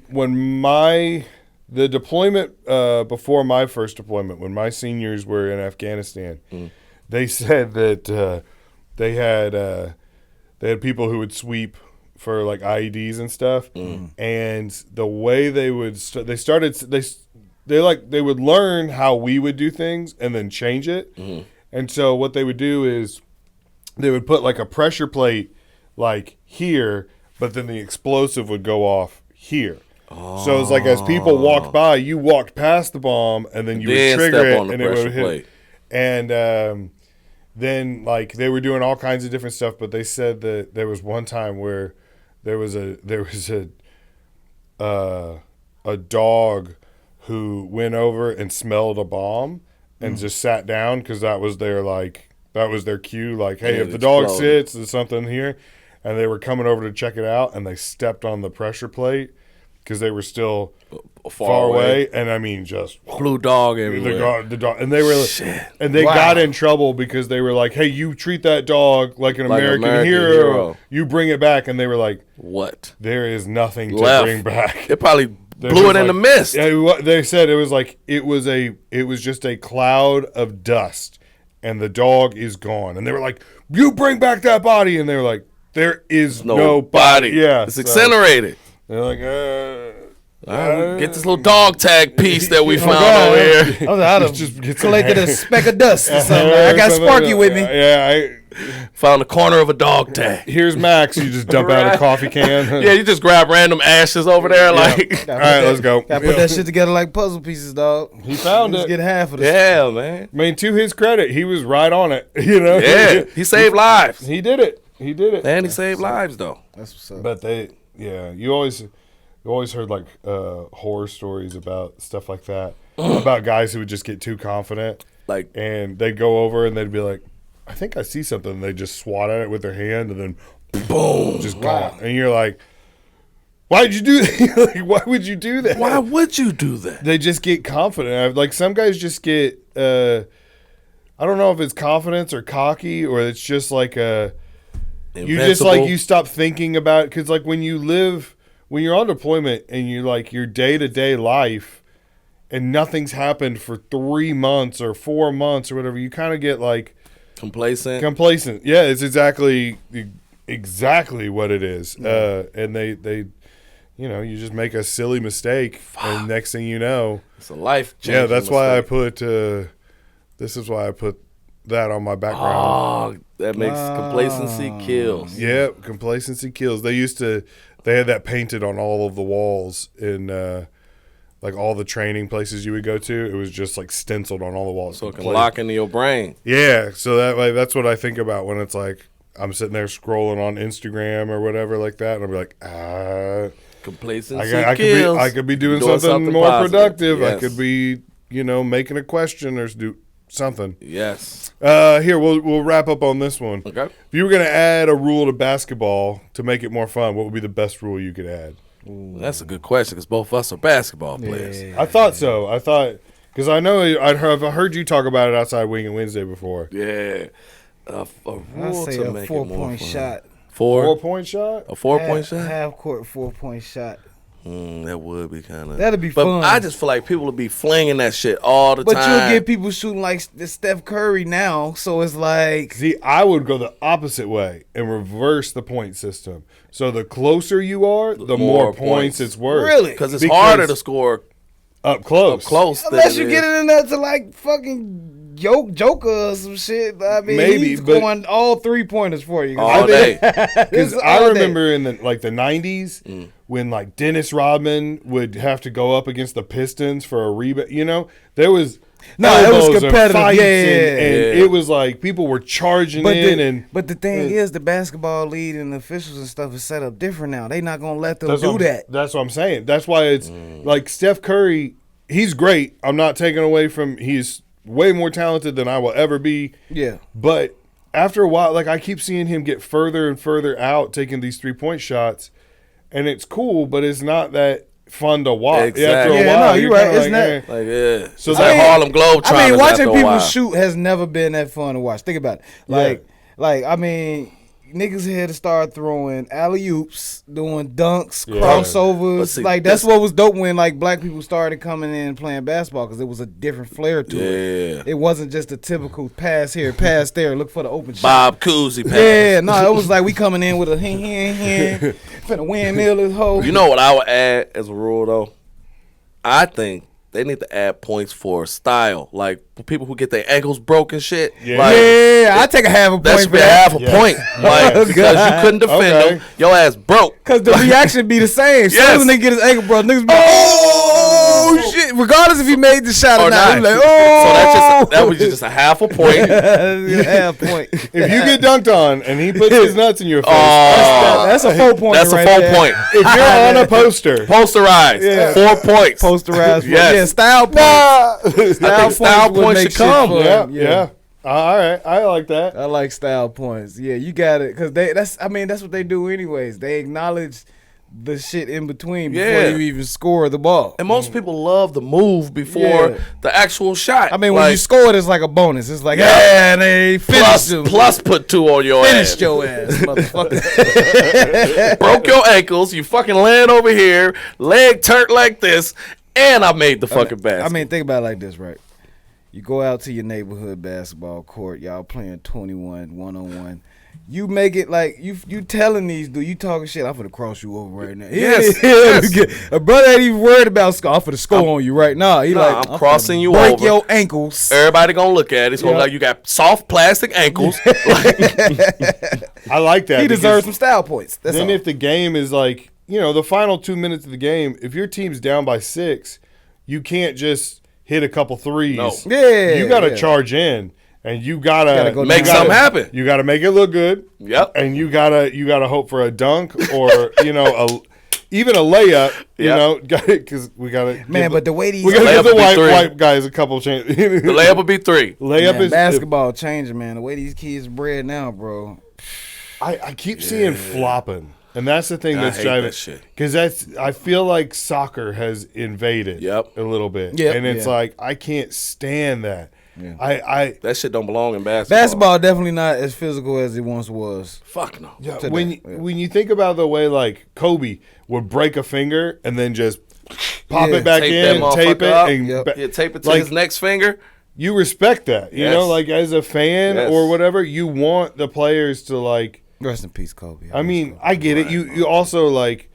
when the deployment before my first deployment, when my seniors were in Afghanistan, they said that they had people who would sweep for like IEDs and stuff, and the way they would they would learn how we would do things and then change it, and so what they would do is they would put like a pressure plate like here, but then the explosive would go off here. So it's like as people walked by, you walked past the bomb, and then you would trigger it, and it would hit. Plate. And then like they were doing all kinds of different stuff, but they said that there was one time where there was a dog who went over and smelled a bomb and just sat down because that was their cue. Like, hey, if the dog sits, there's something here, and they were coming over to check it out, and they stepped on the pressure plate because they were still far away, and I mean, just blue dog everywhere. The dog, and they were, and they got in trouble because they were like, "Hey, you treat that dog like an American hero. You bring it back," and they were like, "What? There is nothing Left. to bring back." It probably blew it in the mist. Yeah, they said it was like it was just a cloud of dust, and the dog is gone, and they were like, "You bring back that body," and they were like, "There is no body. Yeah, it's incinerated." They're like, get this little dog tag piece that we found over here. I was just collected a speck of dust or something. I got Sparky with me. Yeah, Found the corner of a dog tag. Here's Max. You just dump out a coffee can. Yeah, you just grab random ashes over there. Like, all right, let's go. Gotta put that shit together like puzzle pieces, dog. He found Let's it. get half of this. yeah, man. I mean, to his credit, he was right on it. You know. Yeah, he saved lives. He did it. And he saved lives, though. That's what's up. But you always heard like horror stories about stuff like that, about guys who would just get too confident, Like, and they'd go over and they'd be like, I think I see something, and they just swat at it with their hand, and then boom, just gone. And you're like, why'd you do that? Like, why would you do that? why would you do that? They just get confident. Like some guys just get I don't know if it's confidence or cocky, or it's just like you just like you stop thinking about it, because like when you're on deployment and you're like your day-to-day life and nothing's happened for 3 months or 4 months or whatever, you kind of get like complacent. Yeah, it's exactly what it is. And they you just make a silly mistake, and next thing you know, It's a life. yeah, that's why I put this is why I put that on my background. Oh, that makes complacency kills. Yeah, complacency kills. They had that painted on all of the walls in like all the training places you would go to. It was just like stenciled on all the walls. So it can lock into your brain. Yeah, so that's what I think about when it's like I'm sitting there scrolling on Instagram or whatever like that, and I'll be like, complacency kills. I could be doing something more positive. productive. Yes. I could be, making a question or do something. Yes. Here, we'll wrap up on this one. Okay. If you were going to add a rule to basketball to make it more fun, what would be the best rule you could add? Ooh, that's a good question, because both of us are basketball players. Yeah. I thought so. Because I know I've heard you talk about it outside Wing and Wednesday before. Yeah. A I rule say to a make it more 4-point fun. shot. 4-point shot? A 4-point shot? Half court 4-point shot. That would be kind of. That'd be but fun. I just feel like people would be flinging that shit all the But time. you'll get people shooting like the Steph Curry now, so it's like. See, I would go the opposite way and reverse the point system. So the closer you are, the more points it's worth. Really? Because it's harder to score up close. Unless you get it in there to like fucking Joker or some shit. I mean, Maybe, he's but- going all 3-pointers for you. all day. Because I remember in the 90s when like Dennis Rodman would have to go up against the Pistons for a rebound. You know, there was it was elbows and competitive. fights Yeah. and it was like people were charging in. But the thing is, the basketball league and the officials and stuff is set up different now. They not gonna let them do that. That's what I'm saying. That's why it's like Steph Curry. He's great. I'm not taking away from. He's way more talented than I will ever be. Yeah. But after a while, like I keep seeing him get further and further out, taking these 3-point shots, and it's cool, but it's not that fun to watch. Exactly. After a Yeah, while, no, you're right. kinda It's not- Like, yeah. So It's that- like Harlem Globetrotters. I mean, watching after a people while. shoot has never been that fun to watch. Think about it. I mean, niggas had to start throwing alley-oops, doing dunks, Yeah. crossovers. But see, like that's what was dope when like black people started coming in and playing basketball because it was a different flair to it. Yeah. It wasn't just a typical pass here, pass there, look for the open shot. Bob Cousy pass. Yeah, no, it was like we coming in with a hand, finna windmill this whole. You know what I would add as a rule, though? I think they need to add points for style. Like, people who get their ankles broken shit. Yeah. Like, Yeah, I take a half a that point should for be a that. half a point. Like, Oh, because God. you couldn't defend Okay. them. Your ass broke. Cause the reaction be the same. Soon as a nigga get his ankle broke, niggas be like, oh shit! Regardless if he made the shot or, Or not, not. he like, So oh. that was just a half a point. half point. If you get dunked on and he puts his nuts in your face, That's a 4 point. That's a right 4 there. point. if you're on a poster, Posterized. Yeah. 4 points. Posterized. Yes. Yeah, style points. I think style would points make should come. shit fun. yeah. All right, I like that. I like style points. Yeah, you got it. Cause that's what they do anyways. They acknowledge the shit in between before Yeah. you even score the ball. And most people love the move before Yeah. the actual shot. I mean, when Like, you score it, it's like a bonus. It's like, Yeah. yeah, they finished him. plus put 2 on your Finished ass. your ass, motherfucker. Broke your ankles. You fucking land over here, leg turned like this, and I made the fucking basket. I mean, think about it like this, right? You go out to your neighborhood basketball court, y'all playing 21 1-on-1. You make it like you telling these dudes, you talking shit. I'm finna cross you over right now. Yes, Yeah. yes. A brother ain't even worried about score. I'm finna score on you right now. He Nah, like I'm crossing finna you break over. your ankles. Everybody gonna look at it. It's gonna Yeah. be like you got soft plastic ankles. I like that. He because deserves some style points. That's Then all. if the game is like, the final 2 minutes of the game, if your team's down by 6, you can't just hit a couple threes. No. Yeah, You got to yeah. charge in, and you gotta go Make down. something happen. You gotta make it look good. Yep. And you gotta hope for a dunk or even a layup. Because we gotta Man, but the way these we gotta give Layup the would be 3. white guys a couple chances. The layup would be 3. Layup Man, is basketball changing, man. The way these kids bred now, bro. I keep seeing flopping, and that's the thing I that's hate driving. that shit. Because I feel like soccer has invaded. Yep. A little bit. Yep. And it's Yeah. like I can't stand that. Yeah. I That shit don't belong in basketball. Basketball definitely not as physical as it once was. Fuck no. yeah, today. when you think about the way like Kobe would break a finger and then just pop Yeah. it back Tape in, that tape it, motherfucker up. and Yep. Yeah, tape it to Like- his next finger. you respect that. You Yes. know, like as a fan Yes. or whatever, you want the players to like. Rest in peace, Kobe. I mean, I get it. You also like.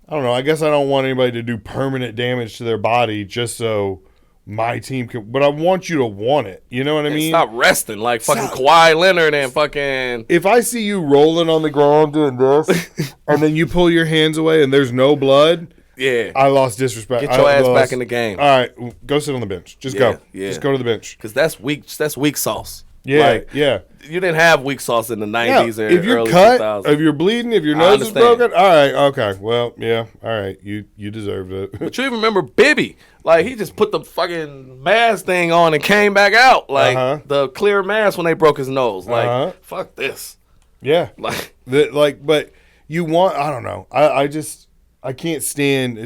I don't know. I guess I don't want anybody to do permanent damage to their body just so my team can. But I want you to want it. You know what I mean? Stop resting like fucking Kawhi Leonard and fucking. If I see you rolling on the ground doing this, and then you pull your hands away and there's no blood, Yeah. I lost disrespect. Get your I ass lost- back in the game. All right, go sit on the bench. Just go. Yeah. Just go to the bench. Because that's weak sauce. Yeah, Like, yeah. you didn't have weak sauce in the Yeah, 90s or if you're early cut, 2000s. if you're bleeding, if your I nose is understand. broken, all right, okay, well, yeah, all right, you deserved it. But you even remember Bibby. Like, he just put the fucking mask thing on and came back out. Like, Uh-huh. the clear mask when they broke his nose. Like, Uh-huh. fuck this. Yeah, Like, but you want, I don't know, I can't stand.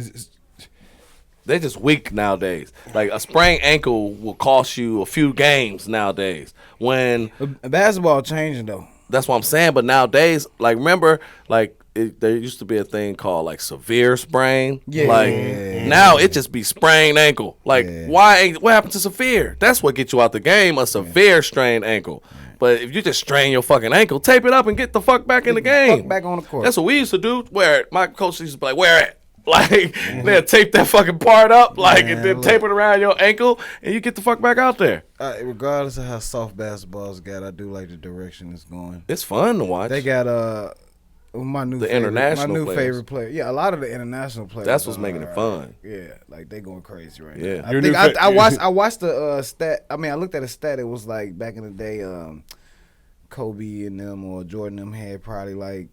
They're just weak nowadays. Like a sprained ankle will cost you a few games nowadays. When basketball changing though. That's what I'm saying. But nowadays, like remember, like there used to be a thing called like severe sprain. Yeah. Like now it just be sprained ankle. Like what happened to severe? That's what gets you out the game. A severe strained ankle. But if you just strain your fucking ankle, tape it up and get the fuck back in the game. Fuck back on the court. That's what we used to do. Where my coach used to be like, where at? Like they'll tape that fucking part up, like and then tape it around your ankle, and you get the fuck back out there. Regardless of how soft basketball's got, I do like the direction it's going. It's fun to watch. They got my new favorite player. Yeah, a lot of the international players. That's what's making it fun. Yeah, like they going crazy right Yeah. now. I watched the stat. I mean, I looked at a stat. It was like back in the day, Kobe and them or Jordan them had probably like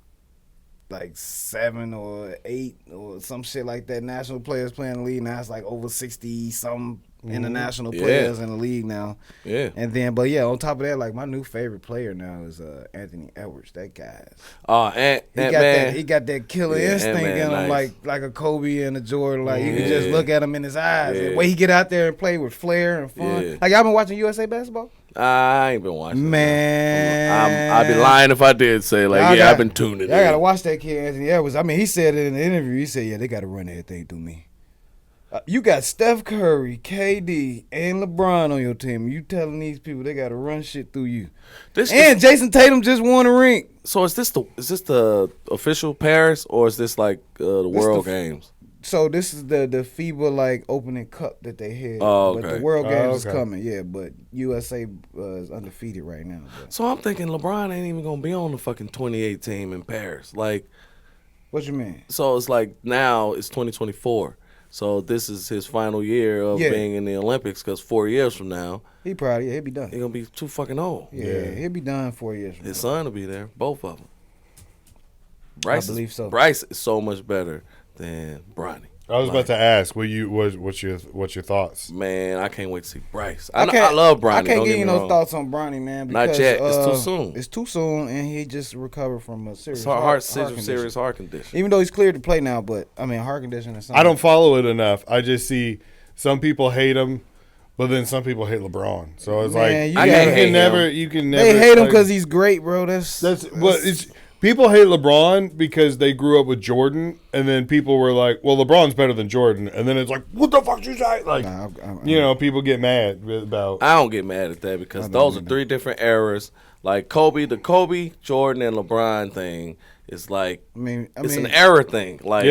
7 or 8 or some shit like that. National players playing in the league now. It's like over 60 some international players in the league now. Yeah. And then, but yeah, on top of that, like my new favorite player now is Anthony Edwards. That guy. He got that killer instinct in him, like a Kobe and a Jordan. Like you can just look at him in his eyes. The way he get out there and play with flair and fun. Yeah. Like y'all been watching USA basketball? I ain't been watching. Man, I'd be lying if I did say I've been tuning in. I gotta watch that kid Anthony Edwards. I mean, he said it in the interview. He said, they gotta run everything through me. You got Steph Curry, KD, and LeBron on your team. You telling these people they gotta run shit through you. Jason Tatum just won a ring. So is this the official Paris or is this like the World Games? So this is the FIBA like opening cup that they had. Oh, okay. But the World Games is coming, yeah. But USA is undefeated right now. But. So I'm thinking LeBron ain't even gonna be on the fucking 28 team in Paris. Like, what you mean? So it's like now it's 2024. So this is his final year of being in the Olympics because 4 years from now he'll be done. He's gonna be too fucking old. Yeah, he'll be done 4 years from now. His son will be there, both of them. I believe so. Bryce is so much better than Bronny. I was about to ask, what's your thoughts? Man, I can't wait to see Bryce. I love Bronny. I can't give you no thoughts on Bronny, man. Because, not yet. It's too soon. It's too soon, and he just recovered from a serious serious heart condition. Even though he's cleared to play now, but I mean, heart condition or something. I don't follow it enough. I just see some people hate him, but then some people hate LeBron. So it's you can never. They hate him because he's great, bro. People hate LeBron because they grew up with Jordan, and then people were like, well, LeBron's better than Jordan. And then it's like, what the fuck you say? Like, people get mad about. I don't get mad at that because those are 3 different eras. Like the Kobe, Jordan, and LeBron thing is like, it's an era thing. Like,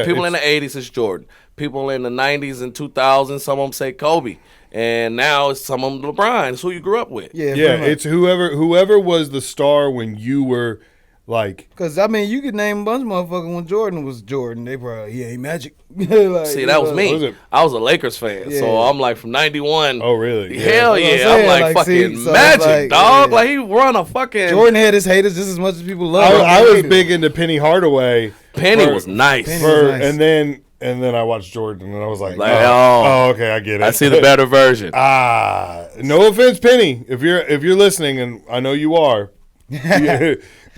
people in the 80s, it's Jordan. People in the 90s and 2000s, some of them say Kobe. And now it's some of them LeBron. It's who you grew up with. Yeah, it's whoever was the star when you were. Like, because I mean, you could name a bunch of motherfuckers when Jordan was Jordan. They probably he ain't Magic. See, that was me. I was a Lakers fan, so I'm like from '91. Oh, really? Hell yeah! I'm like fucking Magic, dog. Like he run a fucking. Jordan had his haters just as much as people love. I was big into Penny Hardaway. Penny was nice. And then I watched Jordan, and I was like okay, I get it. I see the better version. No offense, Penny. If you're listening, and I know you are.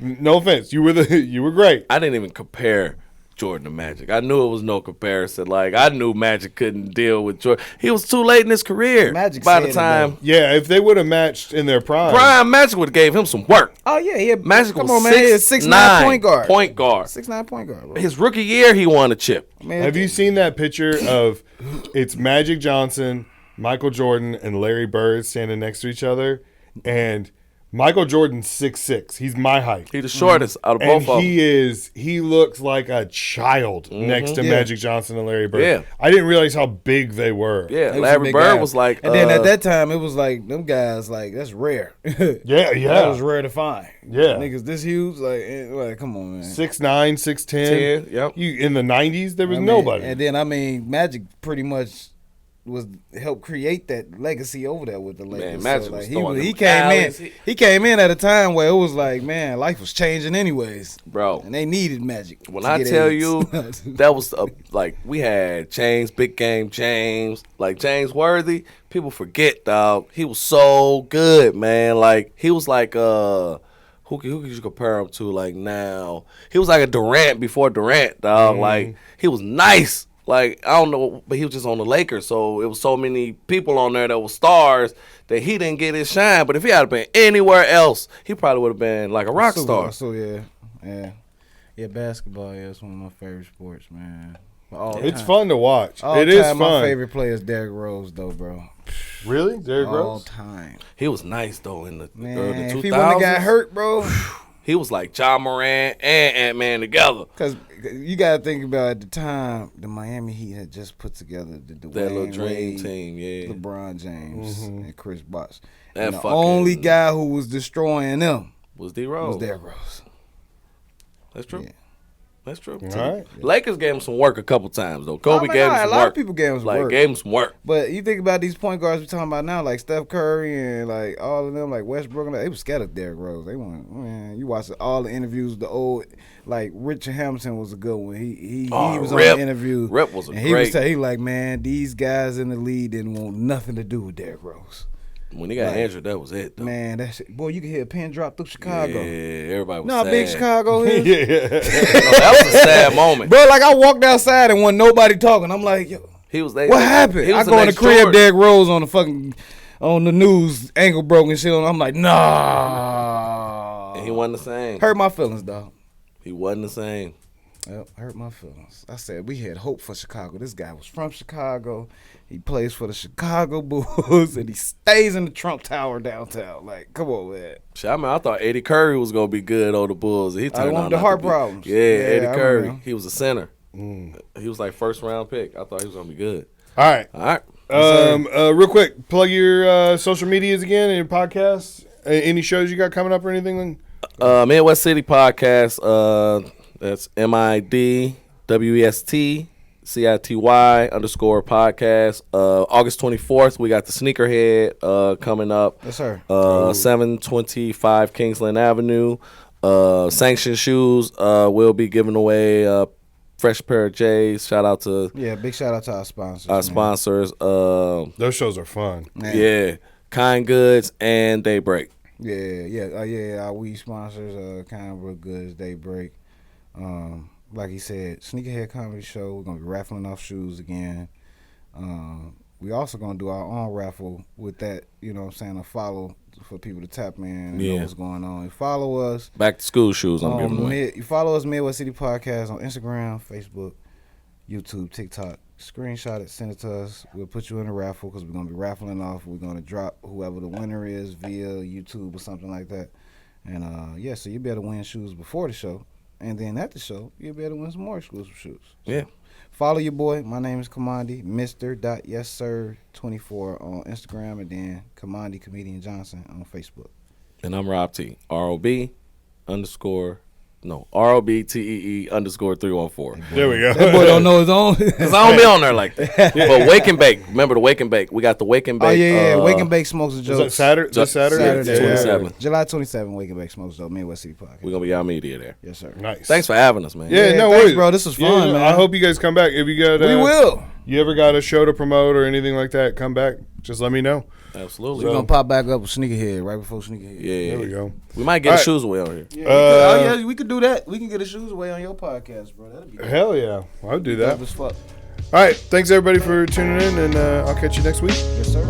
No offense, you were great. I didn't even compare Jordan to Magic. I knew it was no comparison. Like I knew Magic couldn't deal with Jordan. He was too late in his career. Magic by the time, if they would have matched in their prime, Magic would have gave him some work. Oh yeah. Magic was 6'9" point guard. 6'9" point guard. Bro. His rookie year, he won a chip. Have you seen that picture of it's Magic Johnson, Michael Jordan, and Larry Bird standing next to each other, and Michael Jordan's 6'6". He's my height. He's the shortest out of both of them. He looks like a child next to Magic Johnson and Larry Bird. Yeah. I didn't realize how big they were. Yeah, Larry Bird was like... And then at that time, it was like, them guys, like, that's rare. Yeah. That was rare to find. Yeah. Niggas this huge, like come on, man. 6'9", 6'10". Yep. In the 90s, there was nobody. And then, Magic pretty much... helped create that legacy over there with the Lakers. Man, Magic was he came in at a time where it was like, man, life was changing anyways, bro. And they needed Magic. When I tell you, that was like we had James, big game James, like James Worthy. People forget, dog. He was so good, man. Like he was like who could you compare him to? Like now, he was like a Durant before Durant, dog. Like he was nice. Like, I don't know, but he was just on the Lakers, so it was so many people on there that were stars that he didn't get his shine. But if he had been anywhere else, he probably would have been like a rock star. So yeah, basketball is one of my favorite sports, man. It's fun to watch. All it time, is fun. My favorite player is Derrick Rose, though, bro. Really? Derrick Rose? All time. He was nice, though, in the Man, early 2000s. if he wouldn't have got hurt, bro. He was like John Moran and Ant-Man together. Because you got to think about at the time, the Miami Heat had just put together the Dwayne That little dream Wade, team, yeah. LeBron James, and Chris Bosh. That And the fucking- only guy who was destroying them Was D-Rose. was Derrick Rose. That's true. Yeah. That's true. All right. Lakers gave him some work a couple times, though. Kobe gave him some a work. lot of people gave him some like, work. gave him some work. But you think about these point guards we're talking about now, like Steph Curry and like all of them, like Westbrook, and they was scared of Derrick Rose. They want, man. You watch all the interviews. The old, like Richard Hamilton was a good one. He was Rip. on the interview. Rip was a and great. He like, man, these guys in the league didn't want nothing to do with Derrick Rose. When he got Like, injured, that was it, though. Man, that shit, boy, you could hear a pin drop through Chicago. Yeah, everybody was No, sad. big Chicago is. Yeah. No, that was a sad moment. Bro, like I walked outside and wasn't nobody talking. I'm like, yo, He was there. what happened? He I was go in the next crib, Jordan. Derrick Rose on the fucking on the news, ankle broken shit. I'm like, nah. And he wasn't the same. Hurt my feelings, dog. He wasn't the same. Yep, hurt my feelings. I said we had hope for Chicago. This guy was from Chicago. He plays for the Chicago Bulls, and he stays in the Trump Tower downtown. Like, come on, man. Shit, I mean, I thought Eddie Curry was gonna be good on the Bulls. He turned wanted out the not heart to be. problems. Yeah, Yeah, Eddie I Curry. remember. He was a center. He was like first round pick. I thought he was gonna be good. All right. All right. Real quick, plug your social medias again and your podcasts. Any shows you got coming up or anything? Midwest City Podcast. That's MIDWESTCITY_podcast. August 24th, we got the Sneakerhead coming up. Yes, sir. 725 Kingsland Avenue. Sanctioned shoes. We'll be giving away a fresh pair of Jays. Shout out to Yeah, big shout out to our sponsors. our man. sponsors. Those shows are fun. Man. Yeah, Kind Goods and Daybreak. Yeah. Our weed sponsors, kind of real good as Daybreak. Like he said, Sneakerhead Comedy Show. We're gonna be raffling off shoes again. We also gonna do our own raffle with that. You know what I'm saying? A follow for people to tap in and know Yeah. what's going on. And follow us. Back to school shoes. I'm giving away. You follow us Midwest City Podcast on Instagram, Facebook, YouTube, TikTok. Screenshot it, send it to us. We'll put you in a raffle because we're gonna be raffling off. We're gonna drop whoever the winner is via YouTube or something like that. And so you'll be able to win shoes before the show, and then at the show you'll be able to win some more exclusive shoes. So Yeah. follow your boy. My name is Khamandi, Mr.YesSir24 on Instagram, and then Khamandi Comedian Johnson on Facebook. And I'm Rob T. ROBTEE_314. There we go. That boy don't know his own. Cause I don't be on there like that. But Wake and Bake. Remember the Wake and Bake? We got the Wake and Bake. Oh yeah. Wake and Bake Smokes and Is Jokes. that Saturday? This Saturday? Saturday, Yeah. 27. July 27. Wake and Bake Smokes Jokes. Midwest City Podcast. We're gonna be our media there. Yes, sir. Nice. Thanks for having us, man. Yeah, no thanks, worries, bro. This was fun, man. I hope you guys come back. If you got, We will. You ever got a show to promote or anything like that? Come back. Just let me know. Absolutely. We're gonna pop back up with Sneakerhead right before Sneakerhead. Yeah. There we go. We might get All the right. shoes away on here. Yeah, we could do that. We can get the shoes away on your podcast, bro. That'd be good. Hell yeah, I would do that. Dope as fuck. All right, thanks everybody for tuning in, and I'll catch you next week. Yes, sir.